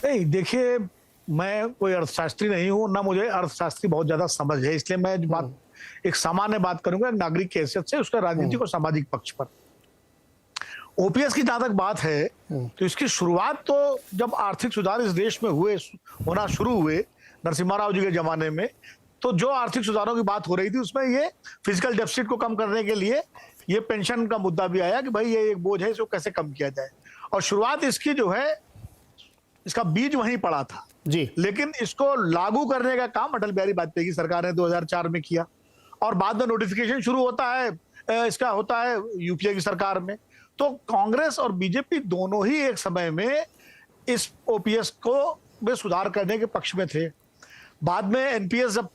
नहीं देखिए, मैं कोई अर्थशास्त्री नहीं हूं, ना मुझे अर्थशास्त्री बहुत ज्यादा समझ है, इसलिए मैं बात एक सामान्य बात करूंगा नागरिक की हैसियत से, उसका राजनीतिक और सामाजिक पक्ष पर। ओपीएस की जहां तक बात है, तो इसकी शुरुआत तो जब आर्थिक सुधार इस देश में होना शुरू हुए नरसिम्हा राव जी के जमाने में, तो जो आर्थिक सुधारों की बात हो रही थी उसमें ये फिजिकल डेफिसिट को कम करने के लिए ये पेंशन का मुद्दा भी आया कि भाई ये एक बोझ है, इसको कैसे कम किया जाए। और शुरुआत इसकी जो है, इसका बीज वहीं पड़ा था जी, लेकिन इसको लागू करने का काम अटल बिहारी वाजपेयी की सरकार ने 2004 में किया, और बाद में नोटिफिकेशन शुरू होता है, इसका होता है यूपीए की सरकार में। तो कांग्रेस और बीजेपी दोनों ही एक समय में इस ओपीएस को में सुधार करने के पक्ष में थे। बाद में एनपीएस जब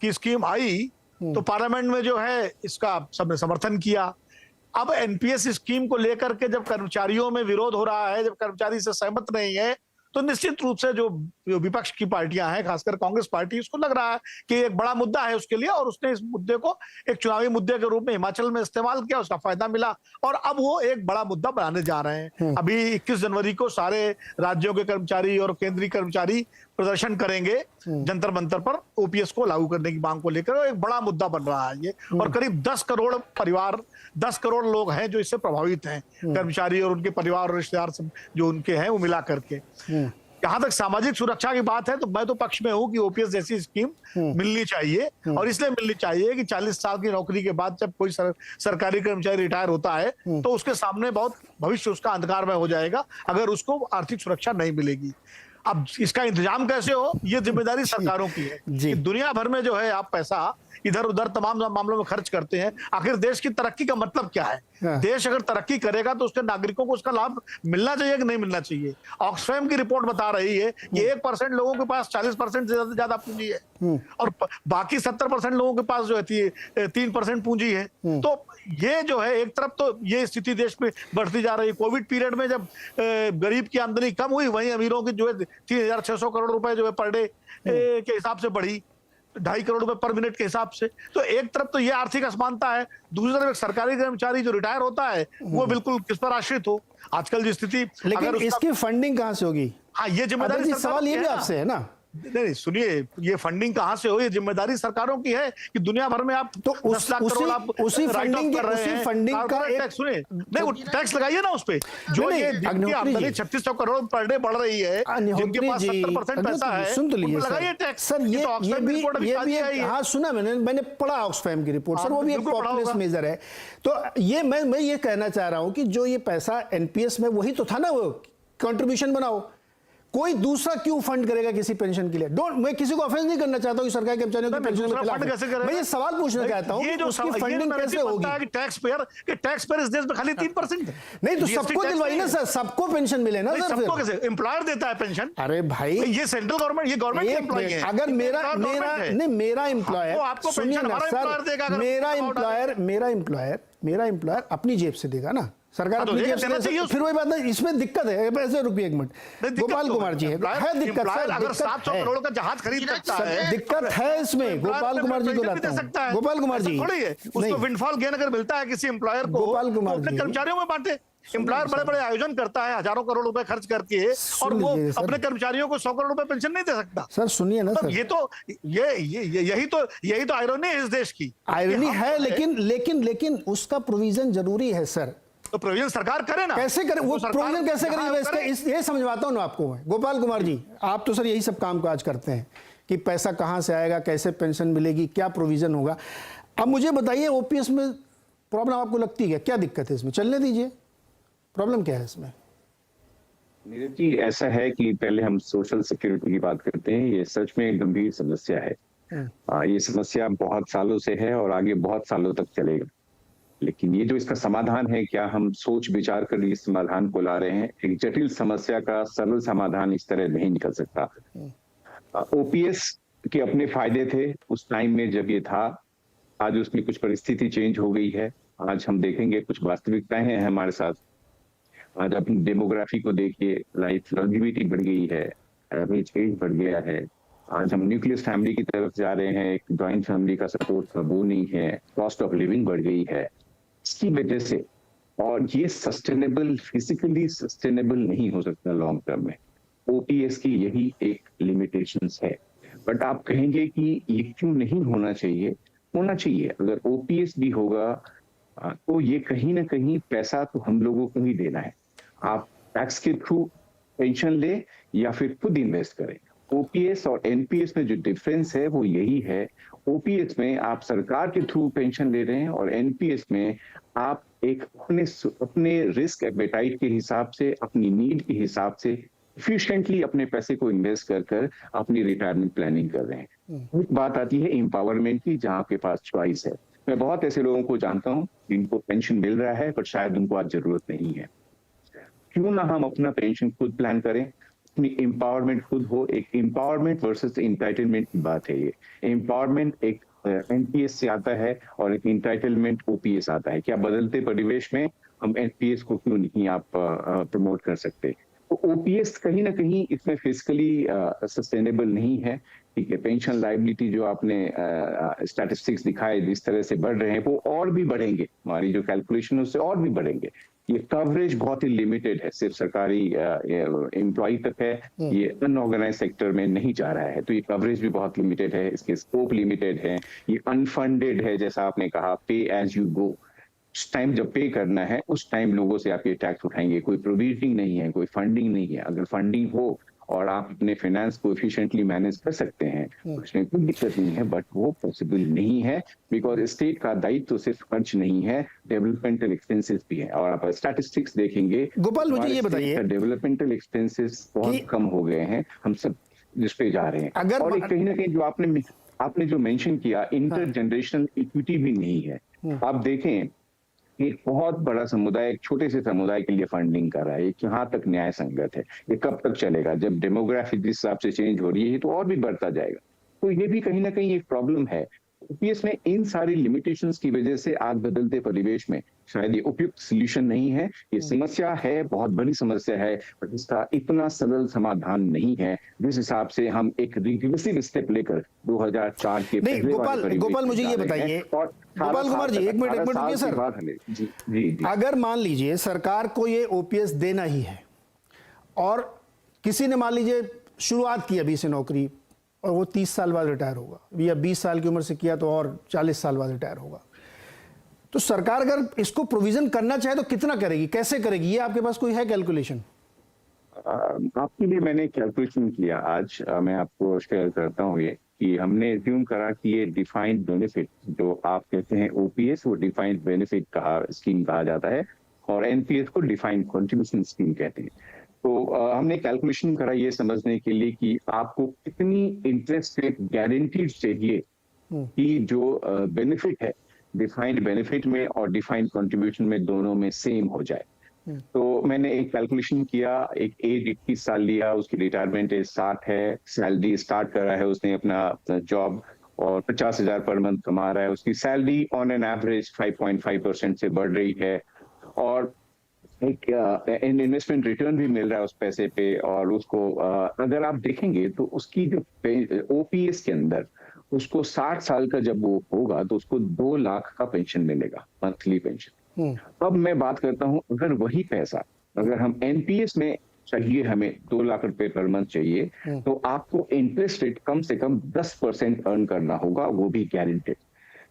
की स्कीम आई तो पार्लियामेंट में जो है इसका सबने समर्थन किया। अब एनपीएस स्कीम को लेकर के जब कर्मचारियों में विरोध हो रहा है, जब कर्मचारी से सहमत नहीं है, तो निश्चित रूप से जो विपक्ष की पार्टियां हैं, खासकर कांग्रेस पार्टी, उसको लग रहा है कि एक बड़ा मुद्दा है उसके लिए, और उसने इस मुद्दे को एक चुनावी मुद्दे के रूप में हिमाचल में इस्तेमाल किया, उसका फायदा मिला, और अब वो एक बड़ा मुद्दा बनाने जा रहे हैं। अभी 21 जनवरी को सारे राज्यों के कर्मचारी और केंद्रीय कर्मचारी प्रदर्शन करेंगे जंतर मंतर पर ओपीएस को लागू करने की मांग को लेकर। एक बड़ा मुद्दा बन रहा है ये, और करीब 10 करोड़ परिवार, 10 करोड़ लोग हैं जो इससे प्रभावित हैं, कर्मचारी और उनके परिवार और रिश्तेदार सब जो उनके हैं वो मिला करके। जहां तक सामाजिक सुरक्षा की बात है तो मैं तो पक्ष में हूं कि ओपीएस जैसी स्कीम मिलनी चाहिए, और इसलिए मिलनी चाहिए कि 40 साल की नौकरी के बाद जब कोई सरकारी कर्मचारी रिटायर होता है तो उसके सामने बहुत भविष्य उसका अंधकार में हो जाएगा अगर उसको आर्थिक सुरक्षा नहीं मिलेगी। अब इसका इंतजाम कैसे हो, ये जिम्मेदारी सरकारों की है कि दुनिया भर में जो है आप पैसा इधर उधर तमाम मामलों में खर्च करते हैं। आखिर देश की तरक्की का मतलब क्या है? देश अगर तरक्की करेगा तो उसके नागरिकों को उसका लाभ मिलना चाहिए कि नहीं मिलना चाहिए। ऑक्सफैम की रिपोर्ट बता रही है कि 1% लोगों के पास 40% से ज्यादा पूंजी है, और बाकी 70% लोगों के पास जो है 3% पूंजी है। तो ये जो है एक तरफ तो ये स्थिति देश में बढ़ती जा रही है। कोविड पीरियड में जब गरीब की आमदनी कम हुई, वहीं अमीरों की जो है 3600 करोड़ रुपए जो है पर डे के हिसाब से बढ़ी, 2.5 करोड़ रुपए पर मिनट के हिसाब से। तो एक तरफ तो ये आर्थिक असमानता है, दूसरी तरफ एक सरकारी कर्मचारी जो रिटायर होता है वो बिल्कुल किस पर आश्रित हो। आजकल जो स्थिति, लेकिन इसकी फंडिंग कहां से होगी? हाँ, ये जिम्मेदारी सवाल ये भी आपसे है ना। नहीं सुनिए, ये फंडिंग कहां से हो, ये जिम्मेदारी सरकारों की है कि दुनिया भर में आप तो 10 लाख करोड़ आप उसी फंडिंग का टैक्स, सुनिए नहीं वो टैक्स लगाइए ना उस पे। जो ये जिनकी आमदनी 3600 करोड़ पर डे बढ़ रही है, जिनके पास 70% पैसा है, सुन तो लीजिए लगाइए टैक्स सर। ये भी हाँ सुना मैंने पढ़ा ऑक्सफैम की रिपोर्ट सर, वो भी एक पॉपुलिस्ट मेजर है। तो ये मैं ये कहना चाह रहा हूं कि जो ये पैसा एनपीएस में वही तो था ना, वो कंट्रीब्यूशन बनाओ, कोई दूसरा क्यों फंड करेगा किसी पेंशन के लिए? मैं किसी को ऑफेंस नहीं करना चाहता हूं कि सरकारी कर्मचारियों की पेंशन के खिलाफ। मैं ये सवाल पूछना चाहता हूं कि उसकी फंडिंग कैसे होगी? टैक्स पेयर इस देश में खाली 3% है। नहीं तो सबको दिलवाई ना सर, सबको पेंशन मिले ना सर। सबको कैसे? एम्प्लॉयर देता है पेंशन। अरे भाई ये सेंट्रल गवर्नमेंट, ये गवर्नमेंट के एम्प्लॉय है। अगर मेरा एम्प्लॉयर, आपको पेंशन हमारा एम्प्लॉयर देगा। मेरा एम्प्लॉयर अपनी जेब से देगा ना, सरकार अपनी जेब से देगा। फिर वही बात है, इसमें दिक्कत है। ऐसे रुकिए एक मिनट, गोपाल कुमार जी है दिक्कत सर, अगर 700 करोड़ का जहाज खरीद सकता है, दिक्कत है इसमें। गोपाल कुमार जी को लाता हूं। गोपाल कुमार जी थोड़ी है, उसको विंडफॉल गेन अगर मिलता है किसी एम्प्लॉयर को, गोपाल कुमार जी कर्मचारियों में बांटे। एम्प्लॉयर बड़े बड़े आयोजन करता है, हजारों करोड़ रुपए खर्च करके, और वो अपने कर्मचारियों को 100 करोड़ रुपए पेंशन नहीं दे सकता। सर सुनिए ना सर, यही तो आयरनी है इस देश की। आयरनी है, लेकिन उसका प्रोविजन जरूरी है सर। तो प्रोविजन सरकार करे ना, कैसे करे वो प्रोविजन कैसे करेगी? ये समझवाता हूं ना आपको मैं। गोपाल कुमार जी, आप तो सर यही सब काम काज करते हैं कि पैसा कहां से आएगा, कैसे पेंशन मिलेगी, क्या प्रोविजन होगा। अब मुझे बताइए, ओपीएस में प्रॉब्लम आपको लगती है? क्या दिक्कत है इसमें? चलने दीजिए, प्रॉब्लम क्या है इसमें? नीरज जी, ऐसा है कि पहले हम सोशल सिक्योरिटी की बात करते हैं। ये सच में एक गंभीर समस्या है। ये समस्या बहुत सालों से है और आगे बहुत सालों तक चलेगा। लेकिन ये जो इसका समाधान है, क्या हम सोच विचार कर इस समाधान को ला रहे हैं? एक जटिल समस्या का सरल समाधान इस तरह नहीं निकल सकता। ओपीएस के अपने फायदे थे उस टाइम में जब ये था। आज उसमें कुछ परिस्थिति चेंज हो गई है। आज हम देखेंगे कुछ वास्तविकताएं हैं हमारे साथ। आज अपनी डेमोग्राफी को देखिए, लाइफ लॉन्जिविटी बढ़ गई है, एवरेज एज बढ़ गया है। आज हम न्यूक्लियस फैमिली की तरफ जा रहे हैं, एक जॉइंट फैमिली का सपोर्ट वो नहीं है, कॉस्ट ऑफ लिविंग बढ़ गई है। इसकी वजह से, और ये सस्टेनेबल, फिजिकली सस्टेनेबल नहीं हो सकता लॉन्ग टर्म में। ओपीएस की यही एक लिमिटेशंस है। बट आप कहेंगे कि ये क्यों नहीं होना चाहिए? होना चाहिए। अगर ओपीएस भी होगा तो ये कहीं ना कहीं पैसा तो हम लोगों को ही देना है। आप टैक्स के थ्रू पेंशन ले या फिर खुद इन्वेस्ट करें। ओपीएस और एनपीएस में जो डिफरेंस है वो यही है। ओपीएस में आप सरकार के थ्रू पेंशन ले रहे हैं और एनपीएस में आप एक अपने रिस्क एपेटाइट के हिसाब से, अपनी नीड के हिसाब से एफिशिएंटली अपने पैसे को इन्वेस्ट कर अपनी रिटायरमेंट प्लानिंग कर रहे हैं। एक बात आती है एम्पावरमेंट की, जहाँ आपके पास चॉइस है। मैं बहुत ऐसे लोगों को जानता हूँ जिनको पेंशन मिल रहा है पर शायद उनको आज जरूरत नहीं है। क्यों ना हम अपना पेंशन खुद प्लान करें, अपनी एम्पावरमेंट खुद हो। एक एम्पावरमेंट वर्सेस एंटाइटलमेंट की बात है। ये एम्पावरमेंट एक एनपीएस से आता है और एक इंटाइटलमेंट ओपीएस आता है। क्या बदलते परिवेश में हम एनपीएस को क्यों नहीं आप प्रमोट कर सकते? तो ओपीएस कहीं ना कहीं इसमें फिजिकली सस्टेनेबल नहीं है। ठीक है, पेंशन लायबिलिटी जो आपने स्टैटिस्टिक्स दिखाए जिस तरह से बढ़ रहे हैं वो और भी बढ़ेंगे, हमारी जो कैलकुलेशन उससे और भी बढ़ेंगे। ये कवरेज बहुत ही लिमिटेड है, सिर्फ सरकारी एम्प्लॉय तक है, ये अनऑर्गेनाइज सेक्टर में नहीं जा रहा है। तो ये कवरेज भी बहुत लिमिटेड है, इसके स्कोप लिमिटेड है, ये अनफंडेड है। जैसा आपने कहा पे एज यू गो, उस टाइम जब पे करना है उस टाइम लोगों से आप ये टैक्स उठाएंगे। कोई प्रोविजनिंग नहीं है, कोई फंडिंग नहीं है। अगर फंडिंग हो और आप अपने फाइनेंस को एफिशिएंटली मैनेज कर सकते हैं उसमें कोई दिक्कत नहीं है, बट वो पॉसिबल नहीं है बिकॉज स्टेट का दायित्व तो सिर्फ खर्च नहीं है, डेवलपमेंटल एक्सपेंसेस भी है। और आप स्टैटिस्टिक्स देखेंगे, गोपाल मुझे ये बताइए, डेवलपमेंट एक्सपेंसेस बहुत कम हो गए हैं, हम सब जिस पे जा रहे हैं। अगर और कहीं ना कहीं जो आपने जो मेंशन किया, इंटर जनरेशनल इक्विटी भी नहीं है। आप देखें, एक बहुत बड़ा समुदाय एक छोटे से समुदाय के लिए फंडिंग कर रहा है, ये कहाँ तक न्याय संगत है? ये कब तक चलेगा? जब डेमोग्राफी जिस हिसाब से चेंज हो रही है तो और भी बढ़ता जाएगा। तो ये भी कहीं ना कहीं एक प्रॉब्लम है। ओपीएस में इन सारी लिमिटेशंस की वजह से आज बदलते परिवेश में शायद ये उपयुक्त सोल्यूशन नहीं है। ये समस्या है, बहुत बड़ी समस्या है, पर इसका इतना सरल समाधान नहीं है जिस हिसाब से हम एक रिग्रेसिव स्टेप लेकर 2004 के नहीं। गोपाल मुझे ये बताइए, गोपाल कुमार जी, एक मिनट रुकिए सर। जी। अगर मान लीजिए सरकार को ये ओपीएस देना ही है और किसी ने मान लीजिए शुरुआत की अभी से नौकरी और वो 30 साल बाद रिटायर होगा, या 20 साल की उम्र से किया तो और 40 साल बाद रिटायर होगा, तो सरकार अगर इसको प्रोविजन करना चाहे तो कितना करेगी, कैसे करेगी? ये आपके पास कोई है कैलकुलेशन? आपके लिए मैंने कैलकुलेशन किया आज, मैं आपको शेयर करता हूँ। ये कि हमने एज्यूम करा कि ये डिफाइंड बेनिफिट जो आप कहते हैं ओपीएस, वो डिफाइंड बेनिफिट स्कीम कहा जाता है और एनपीएस को डिफाइंड कंट्रीब्यूशन स्कीम कहते हैं। तो हमने कैलकुलेशन करा ये समझने के लिए कि आपको कितनी इंटरेस्ट रेट गारंटीड चाहिए कि जो बेनिफिट है डिफाइंड बेनिफिट में और डिफाइंड कंट्रीब्यूशन में दोनों में सेम हो जाए। तो मैंने एक कैलकुलेशन किया, एक एज 21 साल लिया, उसकी रिटायरमेंट एज 60 है, सैलरी स्टार्ट करा है उसने अपना जॉब और 50,000 पर मंथ कमा रहा है, उसकी सैलरी ऑन एन एवरेज 5.5% से बढ़ रही है और एक इन्वेस्टमेंट रिटर्न भी मिल रहा है उस पैसे पे। और उसको अगर आप देखेंगे तो उसकी जो ओपीएस के अंदर उसको 60 साल का जब वो होगा तो उसको 2 लाख का पेंशन मिलेगा, मंथली पेंशन। अब मैं बात करता हूं, अगर वही पैसा अगर हम एनपीएस में चाहिए, हमें 2 लाख रुपए पर मंथ चाहिए, तो आपको इंटरेस्ट रेट कम से कम 10% अर्न करना होगा, वो भी गारंटेड।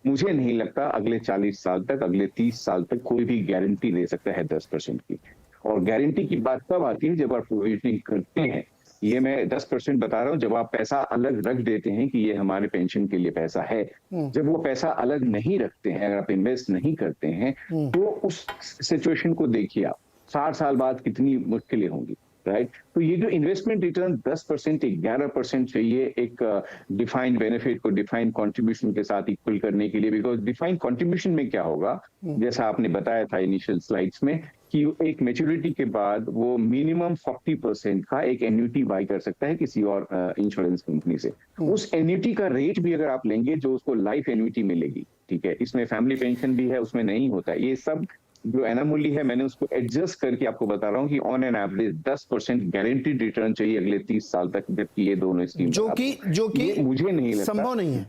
मुझे नहीं लगता अगले 40 साल तक, अगले 30 साल तक कोई भी गारंटी दे सकता है 10% की। और गारंटी की बात कब आती है? जब आप प्रोविजनिंग करते हैं। ये मैं 10% बता रहा हूँ, जब आप पैसा अलग रख देते हैं कि ये हमारे पेंशन के लिए पैसा है, जब वो पैसा अलग नहीं रखते हैं, अगर आप इन्वेस्ट नहीं करते हैं, तो उस सिचुएशन को देखिए आप 60 साल बाद कितनी मुश्किलें होंगी, राइट? तो ये जो इन्वेस्टमेंट रिटर्न 10%, 11% चाहिए एक डिफाइंड बेनिफिट को डिफाइंड कंट्रीब्यूशन के साथ इक्वल करने के लिए। बिकॉज डिफाइंड कंट्रीब्यूशन में क्या होगा, जैसा आपने बताया था इनिशियल स्लाइड्स में, कि एक मैच्योरिटी के बाद वो मिनिमम 40% का एक एन्युटी बाय कर सकता है किसी और इंश्योरेंस कंपनी से। उस एन्युटी का रेट भी अगर आप लेंगे जो उसको लाइफ एन्युटी मिलेगी, ठीक है, इसमें फैमिली पेंशन भी है, उसमें नहीं होता। ये सब जो एनामोली है मैंने उसको एडजस्ट करके आपको बता रहा हूँ कि on an average 10% guaranteed return चाहिए अगले 30 साल तक, जबकि ये दोनों स्कीम जो कि मुझे नहीं लगता संभव नहीं है।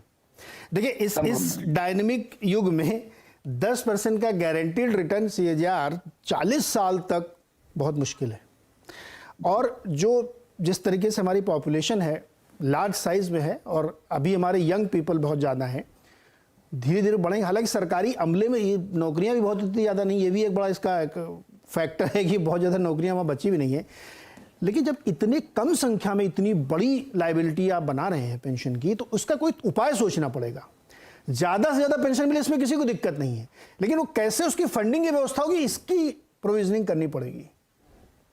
देखिए इस डायनेमिक युग में 10% का गारंटीड रिटर्न सीएजीआर 40 साल तक बहुत मुश्किल है। और जिस तरीके से हमारी पॉपुलेशन है लार्ज साइज में है और अभी हमारे यंग पीपल बहुत ज़्यादा हैं, धीरे धीरे बढ़ेंगे। हालांकि सरकारी अमले में ये नौकरियां भी बहुत इतनी ज़्यादा नहीं, ये भी एक बड़ा इसका एक फैक्टर है कि बहुत ज़्यादा नौकरियां वहाँ बची भी नहीं है। लेकिन जब इतने कम संख्या में इतनी बड़ी लायबिलिटी आप बना रहे हैं पेंशन की, तो उसका कोई उपाय सोचना पड़ेगा। ज़्यादा से ज़्यादा पेंशन मिले इसमें किसी को दिक्कत नहीं है, लेकिन वो कैसे उसकी फंडिंग की व्यवस्था होगी, इसकी प्रोविजनिंग करनी पड़ेगी।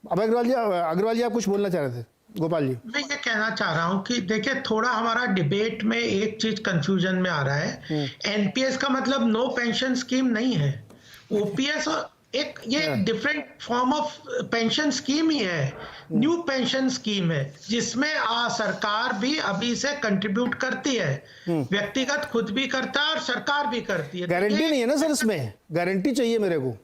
अब अग्रवाल जी आप कुछ बोलना चाह रहे थे? गोपाल जी, मैं ये कहना चाह रहा हूं कि देखिए थोड़ा हमारा डिबेट में एक चीज कंफ्यूजन में आ रहा है। एनपीएस का मतलब नो पेंशन स्कीम नहीं है। ओपीएस और एक ये different form of pension scheme ही है, न्यू पेंशन स्कीम है, जिसमें सरकार भी अभी से कंट्रीब्यूट करती है, व्यक्तिगत खुद भी करता है और सरकार भी करती है। गारंटी नहीं है ना सर, इसमें गारंटी चाहिए मेरे को।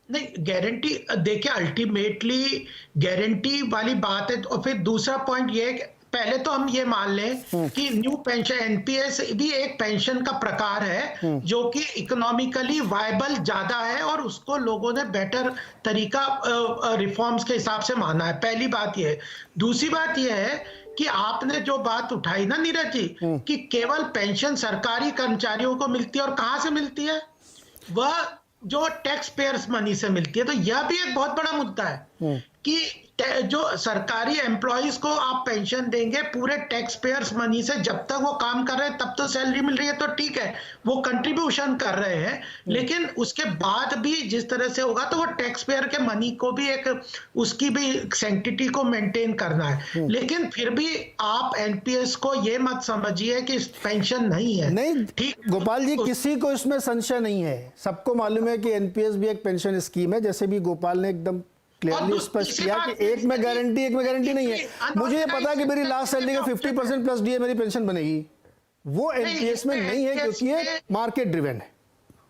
नहीं, गारंटी देखिए अल्टीमेटली गारंटी वाली बात है। और फिर दूसरा पॉइंट ये है कि पहले तो हम ये मान लें कि न्यू पेंशन एनपीएस भी एक पेंशन का प्रकार है जो कि इकोनॉमिकली वायबल ज्यादा है और उसको लोगों ने बेटर तरीका रिफॉर्म्स के हिसाब से माना है। पहली बात ये है। दूसरी बात ये है कि आपने जो बात उठाई ना नीरज जी कि केवल पेंशन सरकारी कर्मचारियों को मिलती है और कहां से मिलती है, वह जो टैक्स पेयर्स मनी से मिलती है। तो यह भी एक बहुत बड़ा मुद्दा है कि जो सरकारी एम्प्लॉइज को आप पेंशन देंगे पूरे टैक्स पेयर्स मनी से, जब तक वो काम कर रहे हैं तब तो सैलरी मिल रही है तो ठीक है, वो कंट्रीब्यूशन कर रहे हैं, लेकिन उसके बाद भी जिस तरह से होगा तो वो टैक्स पेयर के मनी को भी एक उसकी भी सैंक्टिटी को मेंटेन करना है। लेकिन फिर भी आप एनपीएस को ये मत समझिए कि पेंशन नहीं है। नहीं ठीक गोपाल जी, किसी को इसमें संशय नहीं है, सबको मालूम है कि एनपीएस भी एक पेंशन स्कीम है, जैसे भी गोपाल ने एकदम क्लियरली स्पष्ट किया कि एक में गारंटी नहीं है। मुझे ये पता कि मेरी लास्ट सैलरी का 50% प्लस डीए मेरी पेंशन बनेगी, वो एनपीएस में नहीं है क्योंकि ये मार्केट ड्रिवन है।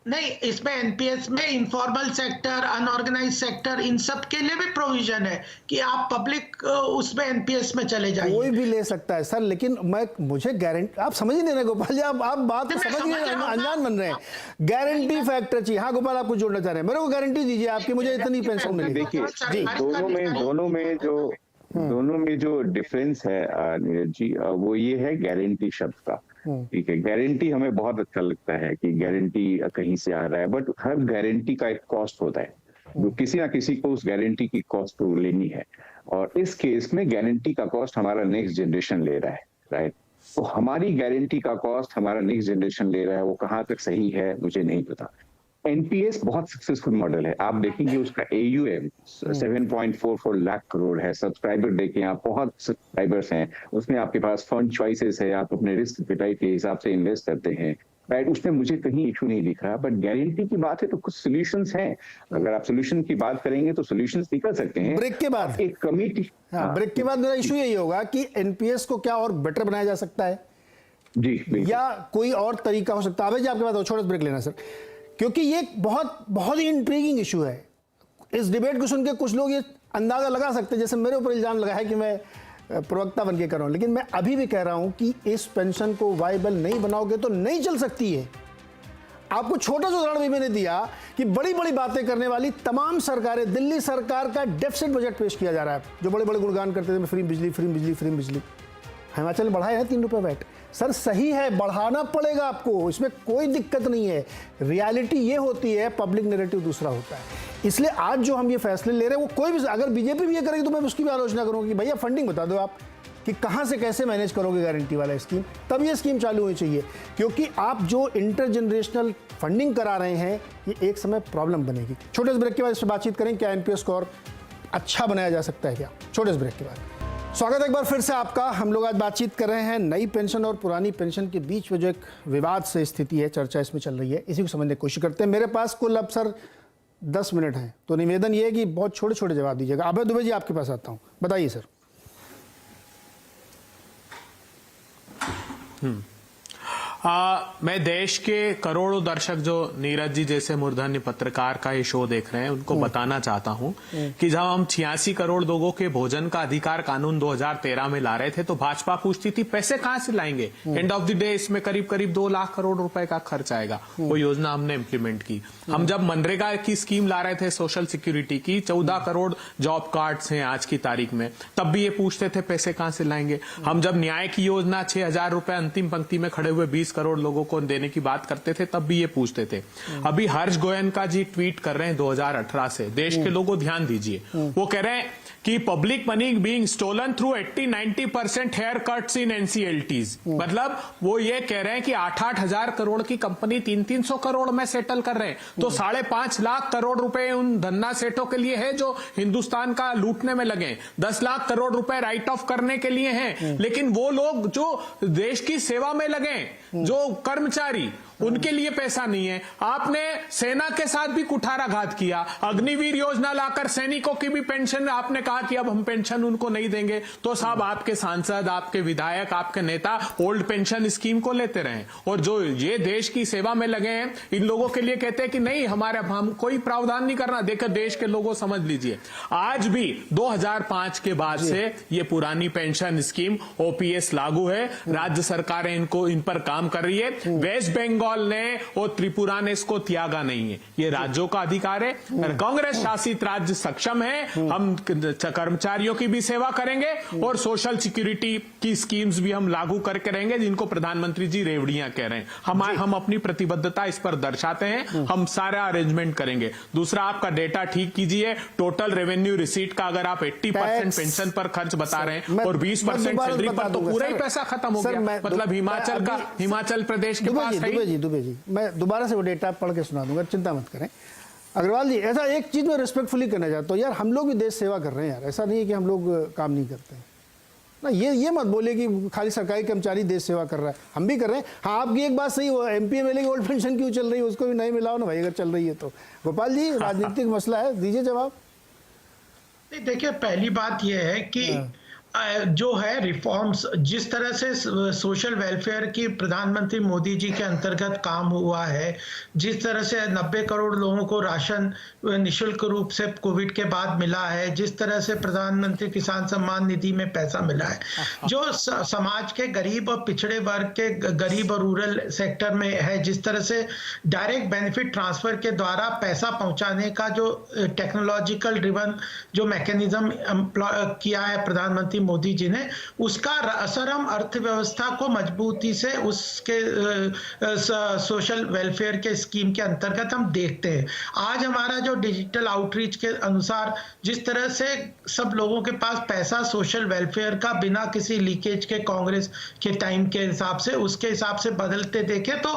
नहीं, इसमें एनपीएस में इनफॉर्मल सेक्टर, अनऑर्गेनाइज सेक्टर, इन सब के लिए भी प्रोविजन है कि आप पब्लिक उसमें एनपीएस में चले जाइए। कोई भी ले सकता है सर, लेकिन मुझे गारंटी, आप समझ ही नहीं रहे गोपाल जी, आप बात को समझ नहीं रहे, अनजान बन रहे हैं। गारंटी फैक्टर चाहिए। हाँ गोपाल, आप कुछ जोड़ना चाह रहे हैं, मेरे को गारंटी दीजिए आपकी, मुझे इतनी पेंशन मिलेगी। देखिए दोनों में जो डिफरेंस है नीरज जी, वो ये है गारंटी शब्द का। ठीक है, गारंटी हमें बहुत अच्छा लगता है कि गारंटी कहीं से आ रहा है, बट हर गारंटी का एक कॉस्ट होता है, जो किसी ना किसी को उस गारंटी की कॉस्ट तो लेनी है। और इस केस में गारंटी का कॉस्ट हमारा नेक्स्ट जनरेशन ले रहा है, राइट। तो हमारी गारंटी का कॉस्ट हमारा नेक्स्ट जनरेशन ले रहा है, वो कहाँ तक सही है मुझे नहीं पता। एनपीएस बहुत सक्सेसफुल मॉडल है, आप देखेंगे उसका AUM 7.44 लाख करोड़ है। सब्सक्राइबर देखें आप, बहुत सब्सक्राइबर्स हैं उसमें, आपके पास फंड चॉइसेस है, आप अपने रिस्क एपेटाइट के हिसाब से इन्वेस्ट करते हैं, राइट। उसमें मुझे कहीं इशू नहीं दिख रहा। बट गारंटी की बात है तो कुछ सोल्यूशंस हैं, अगर आप सोल्यूशन की बात करेंगे तो सोल्यूशंस निकल सकते हैं। ब्रेक के बाद एक कमिटी, ब्रेक के बाद मेरा इशू यही होगा कि एनपीएस को क्या और बेटर बनाया जा सकता है जी, या कोई और तरीका हो सकता है। जी आपके पास छोटा ब्रेक लेना सर, क्योंकि ये बहुत ही इंट्रीगिंग इशू है। इस डिबेट को सुन के कुछ लोग ये अंदाजा लगा सकते हैं, जैसे मेरे ऊपर इल्जाम लगा है कि मैं प्रवक्ता बन के कर रहा हूं, लेकिन मैं अभी भी कह रहा हूं कि इस पेंशन को वायबल नहीं बनाओगे तो नहीं चल सकती है। आपको छोटा सा उदाहरण भी मैंने दिया कि बड़ी बड़ी बातें करने वाली तमाम सरकारें, दिल्ली सरकार का डेफिसिट बजट पेश किया जा रहा है, जो बड़े बड़े गुणगान करते थे, फ्री बिजली। हिमाचल ने बढ़ाया है 3 रुपये वैट। सर सही है, बढ़ाना पड़ेगा आपको, इसमें कोई दिक्कत नहीं है। रियलिटी ये होती है, पब्लिक नैरेटिव दूसरा होता है। इसलिए आज जो हम ये फैसले ले रहे हैं, वो कोई भी, अगर बीजेपी भी ये करेगी तो मैं उसकी भी आलोचना करूंगा कि भैया फंडिंग बता दो आप कि कहां से कैसे मैनेज करोगे गारंटी वाला स्कीम, तब ये स्कीम चालू होनी चाहिए। क्योंकि आप जो इंटरजेनरेशनल फंडिंग करा रहे हैं, ये एक समय प्रॉब्लम बनेगी। छोटे से ब्रेक के बाद इस पर बातचीत करें, क्या एनपीएस को और अच्छा बनाया जा सकता है क्या। छोटे से ब्रेक के बाद स्वागत है एक बार फिर से आपका। हम लोग आज बातचीत कर रहे हैं नई पेंशन और पुरानी पेंशन के बीच में जो एक विवाद से स्थिति है, चर्चा इसमें चल रही है, इसी को समझने की कोशिश करते हैं। मेरे पास कुल अब सर 10 मिनट हैं, तो निवेदन ये है कि बहुत छोटे छोटे जवाब दीजिएगा। अभय दुबे जी आपके पास आता हूँ, बताइए सर। मैं देश के करोड़ों दर्शक जो नीरज जी जैसे मूर्धन्य पत्रकार का ये शो देख रहे हैं, उनको बताना चाहता हूं कि जब हम 86 करोड़ लोगों के भोजन का अधिकार कानून 2013 में ला रहे थे, तो भाजपा पूछती थी पैसे कहां से लाएंगे। एंड ऑफ द डे इसमें करीब 2 लाख करोड़ रुपए का खर्च आएगा। वो योजना हमने इंप्लीमेंट की। हम जब मनरेगा की स्कीम ला रहे थे, सोशल सिक्योरिटी की, 14 करोड़ जॉब कार्ड्स हैं आज की तारीख में, तब भी ये पूछते थे पैसे कहां से लाएंगे। हम जब न्याय की योजना 6,000 रुपए अंतिम पंक्ति में खड़े हुए 20 करोड़ लोगों को देने की बात करते थे, तब भी ये पूछते थे। अभी हर्ष गोयनका जी ट्वीट कर रहे हैं 2018 से, देश के लोगों ध्यान दीजिए, वो कह रहे हैं कि public money being stolen through 80-90% hair cuts in NCLTs. मतलब वो ये कह रहे हैं कि 8-8 हजार करोड़ की कंपनी 300-300 करोड़ में सेटल कर रहे हैं, तो 5.5 लाख करोड़ रुपए उन धन्ना सेठों के लिए है जो हिंदुस्तान का लूटने में लगे। 10 लाख करोड़ रुपए राइट ऑफ करने के लिए हैं, लेकिन वो लोग जो देश की सेवा में लगे, जो कर्मचारी, उनके लिए पैसा नहीं है। आपने सेना के साथ भी कुठाराघात किया, अग्निवीर योजना लाकर सैनिकों की भी पेंशन आपने कहा कि अब हम पेंशन उनको नहीं देंगे, तो साहब आपके सांसद, आपके विधायक, आपके नेता ओल्ड पेंशन स्कीम को लेते रहे। और जो ये देश की सेवा में लगे हैं, इन लोगों के लिए कहते हैं कि नहीं हमारे, हम कोई प्रावधान नहीं करना। देखकर देश के लोगों समझ लीजिए, आज भी 2005 के बाद से ये पुरानी पेंशन स्कीम ओपीएस लागू है। राज्य सरकारें इन पर काम कर रही है। वेस्ट बंगाल ने और त्रिपुरा ने इसको त्यागा नहीं है, ये राज्यों का अधिकार है। कांग्रेस शासित राज्य सक्षम है, हम कर्मचारियों की भी सेवा करेंगे और सोशल सिक्योरिटी की स्कीम्स भी हम लागू करके रहेंगे, जिनको प्रधानमंत्री जी रेवड़ियां कह रहे हैं। हम अपनी प्रतिबद्धता इस पर दर्शाते हैं, हम सारा अरेंजमेंट करेंगे। दूसरा, आपका डेटा ठीक कीजिए, टोटल रेवेन्यू रिसीट का अगर आप 80% पेंशन पर खर्च बता रहे हैं और 20% सैलरी पर, तो पूरा ही पैसा खत्म हो गया। मतलब हिमाचल प्रदेश के पास है। दुबे जी, मैं दोबारा से वो डेटा पढ़ के सुना दूंगा, चिंता मत करें। अग्रवाल जी, ऐसा एक चीज मैं रिस्पेक्टफुली करना चाहता हूँ यार, हम लोग भी देश सेवा कर रहे हैं यार, ऐसा नहीं है कि हम लोग काम नहीं करते हैं ना। ये मत बोले कि खाली सरकारी कर्मचारी देश सेवा कर रहा है, हम भी कर रहे हैं। हाँ, आपकी एक बात सही, वो एमपी एमएलए की ओल्ड पेंशन क्यों चल रही है, उसको भी नहीं मिलाओ ना भाई, अगर चल रही है तो। गोपाल जी, राजनीतिक मसला है, दीजिए जवाब। देखिए, पहली बात यह है कि जो है रिफॉर्म्स, जिस तरह से सोशल वेलफेयर की प्रधानमंत्री मोदी जी के अंतर्गत काम हुआ है, जिस तरह से 90 करोड़ लोगों को राशन निशुल्क रूप से कोविड के बाद मिला है, जिस तरह से प्रधानमंत्री किसान सम्मान निधि में पैसा मिला है, जो समाज के गरीब और पिछड़े वर्ग के, गरीब और रूरल सेक्टर में है, जिस तरह से डायरेक्ट बेनिफिट ट्रांसफर के द्वारा पैसा पहुंचाने का जो टेक्नोलॉजिकल ड्रिवन जो मैकेनिज्म किया है प्रधानमंत्री मोदी जी ने, उसका असर हम अर्थव्यवस्था को मजबूती से उसके सोशल वेलफेयर के स्कीम के अंतर्गत हम देखते हैं। आज हमारा जो डिजिटल आउटरीच के अनुसार जिस तरह से सब लोगों के पास पैसा सोशल वेलफेयर का बिना किसी लीकेज के कांग्रेस के टाइम के हिसाब से, उसके हिसाब से बदलते देखे तो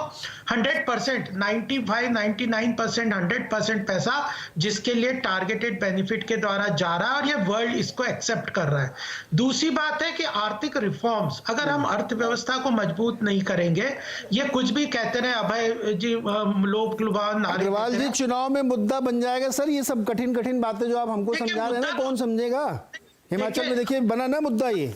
100%, 95, 99%, 100% पैसा जिसके लिए टारगेटेड बेनिफिट के द्वारा जा रहा है, और ये वर्ल्ड इसको एक्सेप्ट कर रहा है। दूसरी बात है कि आर्थिक रिफॉर्म्स, अगर हम अर्थव्यवस्था को मजबूत नहीं करेंगे, ये कुछ भी कहते रहे अभय जी, लोभ लुभान। अग्रवाल जी, चुनाव में मुद्दा बन जाएगा सर, ये सब कठिन बातें जो आप हमको समझा रहे हैं ना, कौन समझेगा। हिमाचल में देखिए बना ना मुद्दा ये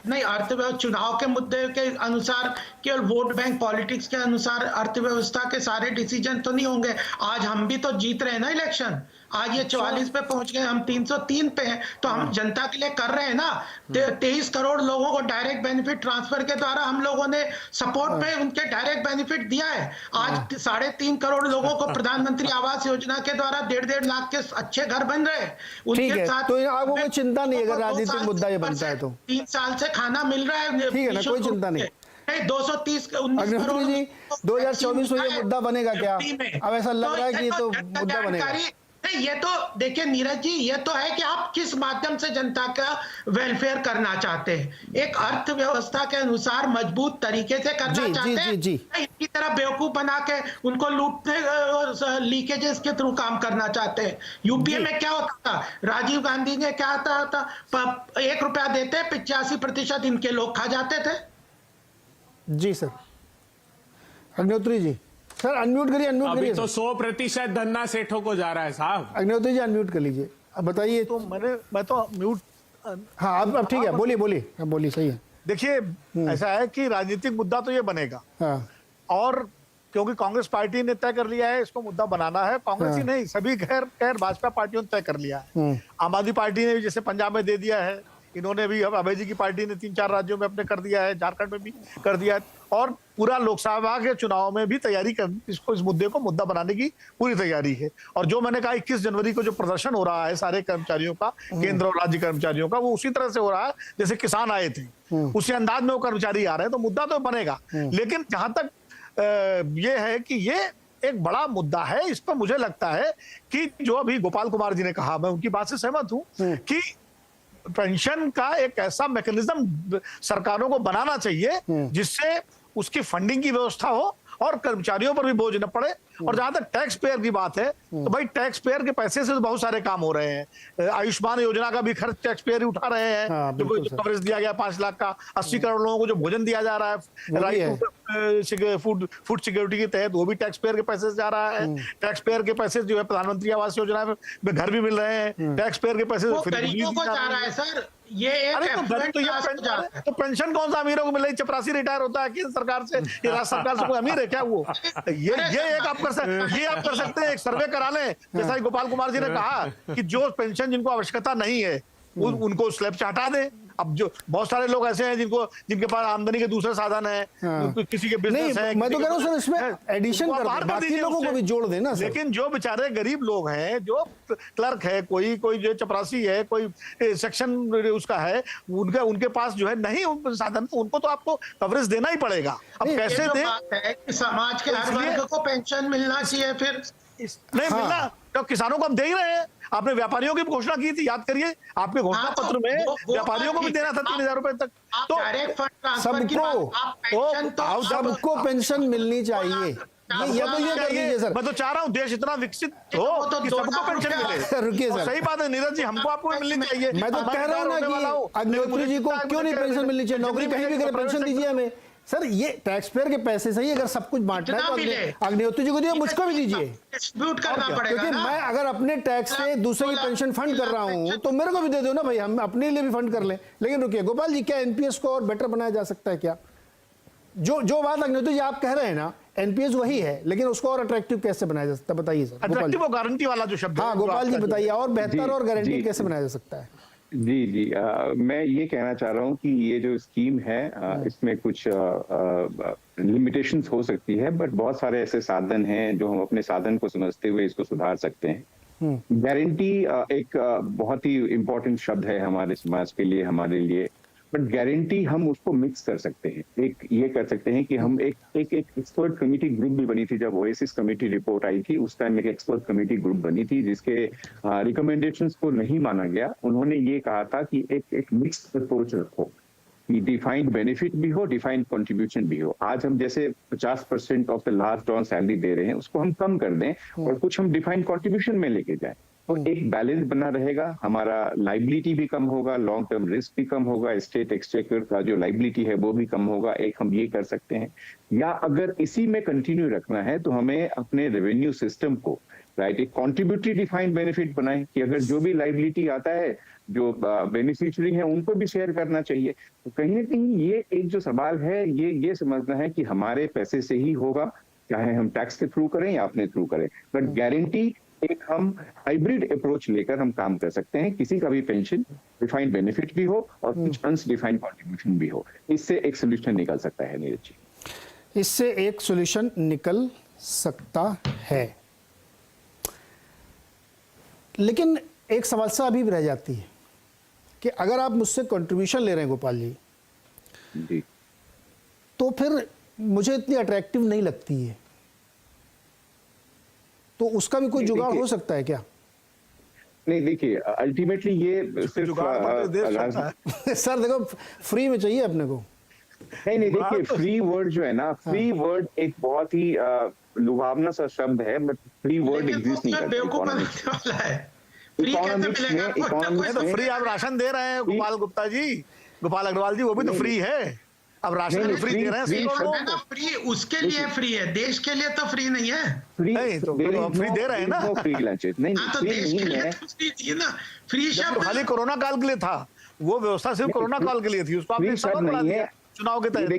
नहीं, अर्थव्यवस्था चुनाव के मुद्दे के अनुसार, केवल वोट बैंक पॉलिटिक्स के अनुसार अर्थव्यवस्था के सारे डिसीजन तो नहीं होंगे। आज हम भी तो जीत रहे हैं ना इलेक्शन, आज ये 44 पे पहुंच गए, हम 303 पे हैं, तो हम जनता के लिए कर रहे हैं ना। 23 करोड़ लोगों को डायरेक्ट बेनिफिट ट्रांसफर के द्वारा हम लोगों ने सपोर्ट पे उनके डायरेक्ट बेनिफिट दिया है। आज 3.5 करोड़ लोगों को प्रधानमंत्री आवास योजना के द्वारा 1.5 लाख के अच्छे घर बन रहे हैं। उनके साथ तो आपको कोई चिंता नहीं अगर राजनीतिक मुद्दा ये बनता है तो। 3 साल से खाना मिल रहा है, ठीक है ना, कोई चिंता नहीं। 230 अग्निहोत्री जी, 2024 में ये मुद्दा बनेगा क्या? अब ऐसा लग रहा है कि ये तो मुद्दा बनेगा। ये तो देखिए नीरज जी, ये तो है कि आप किस माध्यम से जनता का वेलफेयर करना चाहते हैं। एक अर्थव्यवस्था के अनुसार मजबूत तरीके से करना चाहते हैं, इनकी तरह बेवकूफ बना के उनको लूटने लीकेजेस के थ्रू काम करना चाहते हैं। यूपीए में क्या होता था, राजीव गांधी ने क्या था 1 रुपया देते 85% इनके लोग खा जाते थे। जी sir. Agnihotri ji, sir unmute करिए, अनम्यूट करिए। अभी तो 100% धन्ना सेठों को जा रहा है साहब। अग्निहोत्री जी अनम्यूट कर लीजिए, अब बताइए। तो मैं तो म्यूट। हाँ, अब ठीक है, बोलिए, सही है। देखिए, ऐसा है कि राजनीतिक मुद्दा तो ये बनेगा, हाँ। और क्योंकि कांग्रेस पार्टी ने तय कर लिया है इसको मुद्दा बनाना है, कांग्रेस ही नहीं सभी गैर भाजपा पार्टियों ने तय कर लिया है। आम आदमी पार्टी ने भी जैसे पंजाब में दे दिया है, इन्होंने भी, अब अभय जी की पार्टी ने 3-4 राज्यों में अपने कर दिया है, झारखंड में भी कर दिया है, और पूरा लोकसभा के चुनाव में भी तैयारी कर, इसको, इस मुद्दे को मुद्दा बनाने की पूरी तैयारी है। और जो मैंने कहा 21 जनवरी को जो प्रदर्शन हो रहा है सारे कर्मचारियों का, केंद्र और राज्य कर्मचारियों का, वो उसी तरह से हो रहा है जैसे किसान आए थे, उसी अंदाज में वो कर्मचारी आ रहे हैं, तो मुद्दा तो बनेगा। लेकिन जहां तक ये है कि ये एक बड़ा मुद्दा है, इस पर मुझे लगता है कि जो अभी गोपाल कुमार जी ने कहा, मैं उनकी बात से सहमत हूं कि पेंशन का एक ऐसा मैकेनिज्म सरकारों को बनाना चाहिए जिससे उसकी फंडिंग की व्यवस्था हो और कर्मचारियों पर भी बोझ न पड़े। और जहां तक टैक्स पेयर की बात है, तो भाई टैक्स पेयर के पैसे से तो बहुत सारे काम हो रहे हैं। आयुष्मान योजना का भी खर्च टैक्स पेयर ही उठा रहे हैं। जो कवरेज दिया गया 5 लाख का, 80 करोड़ लोगों को जो भोजन दिया जा रहा है, फूड सिक्योरिटी के तहत वो भी टैक्स पेयर के पैसे से जा रहा है। टैक्स पेयर के पैसे जो है प्रधानमंत्री आवास योजना में घर भी मिल रहे हैं, टैक्स पेयर के पैसे वो फ्री गरीबों को जा रहा है सर, ये एक अरे तो affluent तो class को जा रहा है। तो पेंशन कौन सा अमीरों को मिल रही? चपरासी रिटायर होता है केंद्र सरकार से, ये राज्य सरकार से कोई अमीर है क्या वो? ये आप कर सकते हैं, एक सर्वे करा लें, जैसा कि गोपाल कुमार जी ने कहा कि जो पेंशन जिनको आवश्यकता नहीं है उनको स्लैब से हटा दें। अब जो बहुत सारे लोग ऐसे हैं जिनके पास आमदनी के दूसरे साधन है, तो किसी के बिजनेस है, मैं तो कह रहा हूँ सर इसमें एडिशन कर दें, बाकी लोगों को भी जोड़ देना सर। लेकिन जो बेचारे गरीब लोग हैं, जो क्लर्क है, कोई जो चपरासी है, कोई सेक्शन उसका है, उनके पास जो है नहीं साधन, तो उनको तो आपको कवरेज देना ही पड़ेगा। अब कैसे दें? समाज के हर वर्ग को पेंशन मिलना चाहिए, फिर नहीं मिलना तो किसानों को हम दे ही रहे हैं। आपने व्यापारियों की भी घोषणा की थी, याद करिए, आपके घोषणा पत्र में व्यापारियों को भी देना था 3000 रुपए तक। तो सबको पेंशन मिलनी चाहिए, ये कर दीजिए सर। मैं तो चाह रहा हूँ देश इतना विकसित हो कि सबको पेंशन मिले। रुकिए सर, सही बात है नीरज जी, हमको आपको भी मिलनी चाहिए। मैं तो कह रहा हूँ ना कि अग्निहोत्री जी को क्यों नहीं पेंशन मिलनी चाहिए, नौकरी कहीं भी करे, पेंशन दीजिए हमें सर। ये टैक्स पेयर के पैसे सही, अगर सब कुछ बांटना है तो अग्निहोत्री जी को दिए, मुझको भी दीजिए, डिस्ट्रीब्यूट करना पड़ेगा। क्योंकि मैं अगर अपने टैक्स से दूसरे की पेंशन फंड कर रहा हूँ तो मेरे को भी दे दो ना भाई, हम अपने लिए भी फंड कर लें। लेकिन रुकिए गोपाल जी, क्या एनपीएस को और बेटर बनाया जा सकता है क्या? जो बात अग्निहोत्री जी आप कह रहे हैं ना, एनपीएस वही है, लेकिन उसको और अट्रैक्टिव कैसे बनाया जा सकता है, बताइए सर। अट्रैक्टिव और गारंटी वाला जो शब्द है, हाँ गोपाल जी बताइए, और बेहतर और गारंटी कैसे बनाया जा सकता है? जी मैं ये कहना चाह रहा हूँ कि ये जो स्कीम है इसमें कुछ लिमिटेशंस हो सकती है, बट बहुत सारे ऐसे साधन हैं जो हम अपने साधन को समझते हुए इसको सुधार सकते हैं। गारंटी एक बहुत ही इम्पोर्टेंट शब्द है हमारे समाज के लिए, हमारे लिए, बट गारंटी हम उसको मिक्स कर सकते हैं। एक ये कर सकते हैं कि हम एक एक्सपर्ट कमेटी ग्रुप भी बनी थी, जब ओएसिस कमेटी रिपोर्ट आई थी उस टाइम एक एक्सपर्ट कमेटी ग्रुप बनी थी जिसके रिकमेंडेशंस को नहीं माना गया। उन्होंने ये कहा था कि एक मिक्स्ड अप्रोच रखो, कि डिफाइंड बेनिफिट भी हो, डिफाइंड कंट्रीब्यूशन भी हो। आज हम जैसे 50% of the last on salary दे रहे हैं, उसको हम कम कर दें और कुछ हम डिफाइंड कंट्रीब्यूशन में लेके जाएं, तो एक बैलेंस बना रहेगा, हमारा लाइबिलिटी भी कम होगा, लॉन्ग टर्म रिस्क भी कम होगा, स्टेट एक्सचेकर का जो लाइबिलिटी है वो भी कम होगा। एक हम ये कर सकते हैं, या अगर इसी में कंटिन्यू रखना है तो हमें अपने रेवेन्यू सिस्टम को एक कॉन्ट्रीब्यूटरी डिफाइंड बेनिफिट बनाए कि अगर जो भी लाइबिलिटी आता है, जो बेनिफिशियरी है उनको भी शेयर करना चाहिए। तो कहीं ना कहीं ये एक जो सवाल है, ये समझना है कि हमारे पैसे से ही होगा, चाहे हम टैक्स के थ्रू करें या अपने थ्रू करें, बट गारंटी एक हम हाइब्रिड अप्रोच लेकर हम काम कर सकते हैं। किसी का भी पेंशन डिफाइंड बेनिफिट भी हो और कुछ अनडिफाइंड कंट्रीब्यूशन भी हो, इससे एक सोल्यूशन निकल सकता है नीरज जी। इससे एक सोल्यूशन निकल सकता है, लेकिन एक समस्या अभी भी रह जाती है कि अगर आप मुझसे कंट्रीब्यूशन ले रहे हैं गोपाल जी, तो फिर मुझे इतनी अट्रैक्टिव नहीं लगती है, तो उसका भी कोई जुगाड़ हो सकता है क्या? नहीं देखिए, अल्टीमेटली ये सिर्फ सर देखो, फ्री में चाहिए अपने को। नहीं देखिए, फ्री वर्ड जो है ना, फ्री वर्ड एक बहुत ही लुभावना सा शब्द है, बट फ्री वर्ड एग्जिस्ट नहीं करता। इकोनॉमिक्स में फ्री आप राशन दे रहे हैं गोपाल गुप्ता जी, गोपाल अग्रवाल जी, वो भी तो फ्री है। अब राशन फ्री दे रहे हैं, फ्री उसके लिए फ्री है, देश के लिए तो फ्री नहीं है। फ्री तो फ्री दे रहे हैं ना, फ्री लंचेस नहीं, तो देश के लिए तो फ्री थी ना। फ्री शब्द खाली कोरोना काल के लिए था, वो व्यवस्था सिर्फ कोरोना काल के लिए थी, उसको आपने शब्द नहीं है चुनाव के तहत।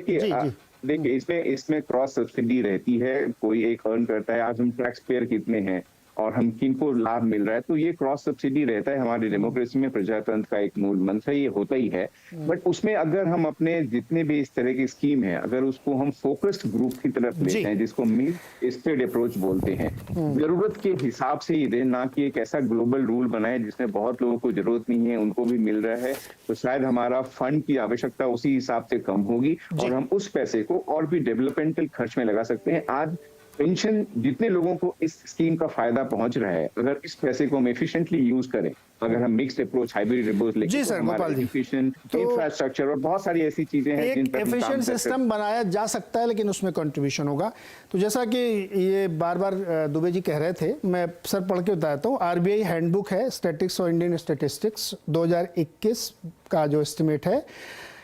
देखिए इसमें क्रॉस सब्सिडी रहती है, कोई एक अर्न करता है, आज हम टैक्स पेयर कितने हैं और हम किनको लाभ मिल रहा है, तो ये क्रॉस सब्सिडी रहता है। हमारी डेमोक्रेसी में प्रजातंत्र का एक मूल मंत्र ये होता ही है, बट उसमें अगर हम अपने जितने भी इस तरह की स्कीम है, अगर उसको हम फोकस्ड ग्रुप की तरफ लेते हैं, जिसको मिड स्टेट अप्रोच बोलते हैं, जरूरत के हिसाब से ही दें, ना कि एक ऐसा ग्लोबल रूल बनाए जिसमें बहुत लोगों को जरूरत नहीं है उनको भी मिल रहा है, तो शायद हमारा फंड की आवश्यकता उसी हिसाब से कम होगी और हम उस पैसे को और भी डेवलपमेंटल खर्च में लगा सकते हैं। आज पेंशन जितने लोगों को इस स्कीम का फायदा पहुंच रहा है, अगर इस पैसे को हम एफिशिएंटली यूज करें, अगर हम मिक्स्ड अप्रोच, हाइब्रिड अप्रोच लेके, जी सर, गोपाल जी, इंफ्रास्ट्रक्चर और बहुत सारी ऐसी चीजें हैं एक एफिशिएंट सिस्टम बनाया जा सकता है, लेकिन उसमें कंट्रीब्यूशन होगा। तो जैसा कि ये बार बार दुबे जी कह रहे थे, मैं सर पढ़ के बताता हूँ। आरबीआई हैंडबुक है, स्टैटिस्टिक्स और इंडियन स्टैटिस्टिक्स 2021 का जो एस्टिमेट है,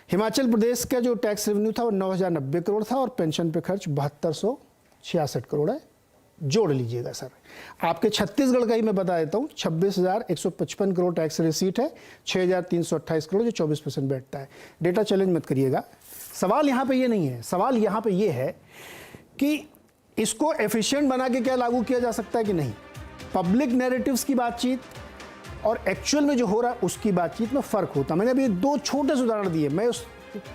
हिमाचल प्रदेश का जो टैक्स रेवेन्यू था वो 9,090 करोड़ था और पेंशन पे खर्च 7266 करोड़ है। जोड़ लीजिएगा सर। आपके छत्तीसगढ़ का ही मैं बता देता हूँ, 26,155 करोड़ टैक्स रिसीट है, 6,328 करोड़ जो 24% बैठता है। डेटा चैलेंज मत करिएगा। सवाल यहाँ पे ये नहीं है, सवाल यहाँ पे ये है कि इसको एफिशिएंट बना के क्या लागू किया जा सकता है कि नहीं। पब्लिक नैरेटिव्स की बातचीत और एक्चुअल में जो हो रहा है उसकी बातचीत में फ़र्क होता। मैंने अभी 2 छोटे से उदाहरण दिए, मैं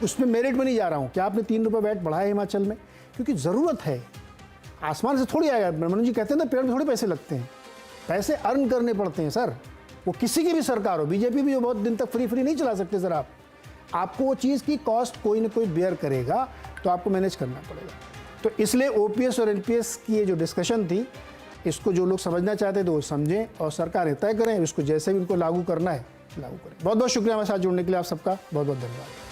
उसमें मेरिट में नहीं जा रहा हूँ कि आपने 3 रुपये वैट बढ़ाया हिमाचल में, क्योंकि ज़रूरत है। आसमान से थोड़ी आएगा। मनोज जी कहते हैं ना, पेड़ में थोड़े पैसे लगते हैं, पैसे अर्न करने पड़ते हैं सर। वो किसी की भी सरकार हो, बीजेपी भी बहुत दिन तक फ्री नहीं चला सकते सर। आपको वो चीज़ की कॉस्ट कोई ना कोई बेयर करेगा, तो आपको मैनेज करना पड़ेगा। तो इसलिए ओपीएस और एनपीएस की ये जो डिस्कशन थी, इसको जो लोग समझना चाहते हैं तो वो समझें और सरकारें तय करें, इसको जैसे भी उनको लागू करना है लागू करें। बहुत बहुत शुक्रिया हमारे साथ जुड़ने के लिए आप सबका, बहुत बहुत धन्यवाद।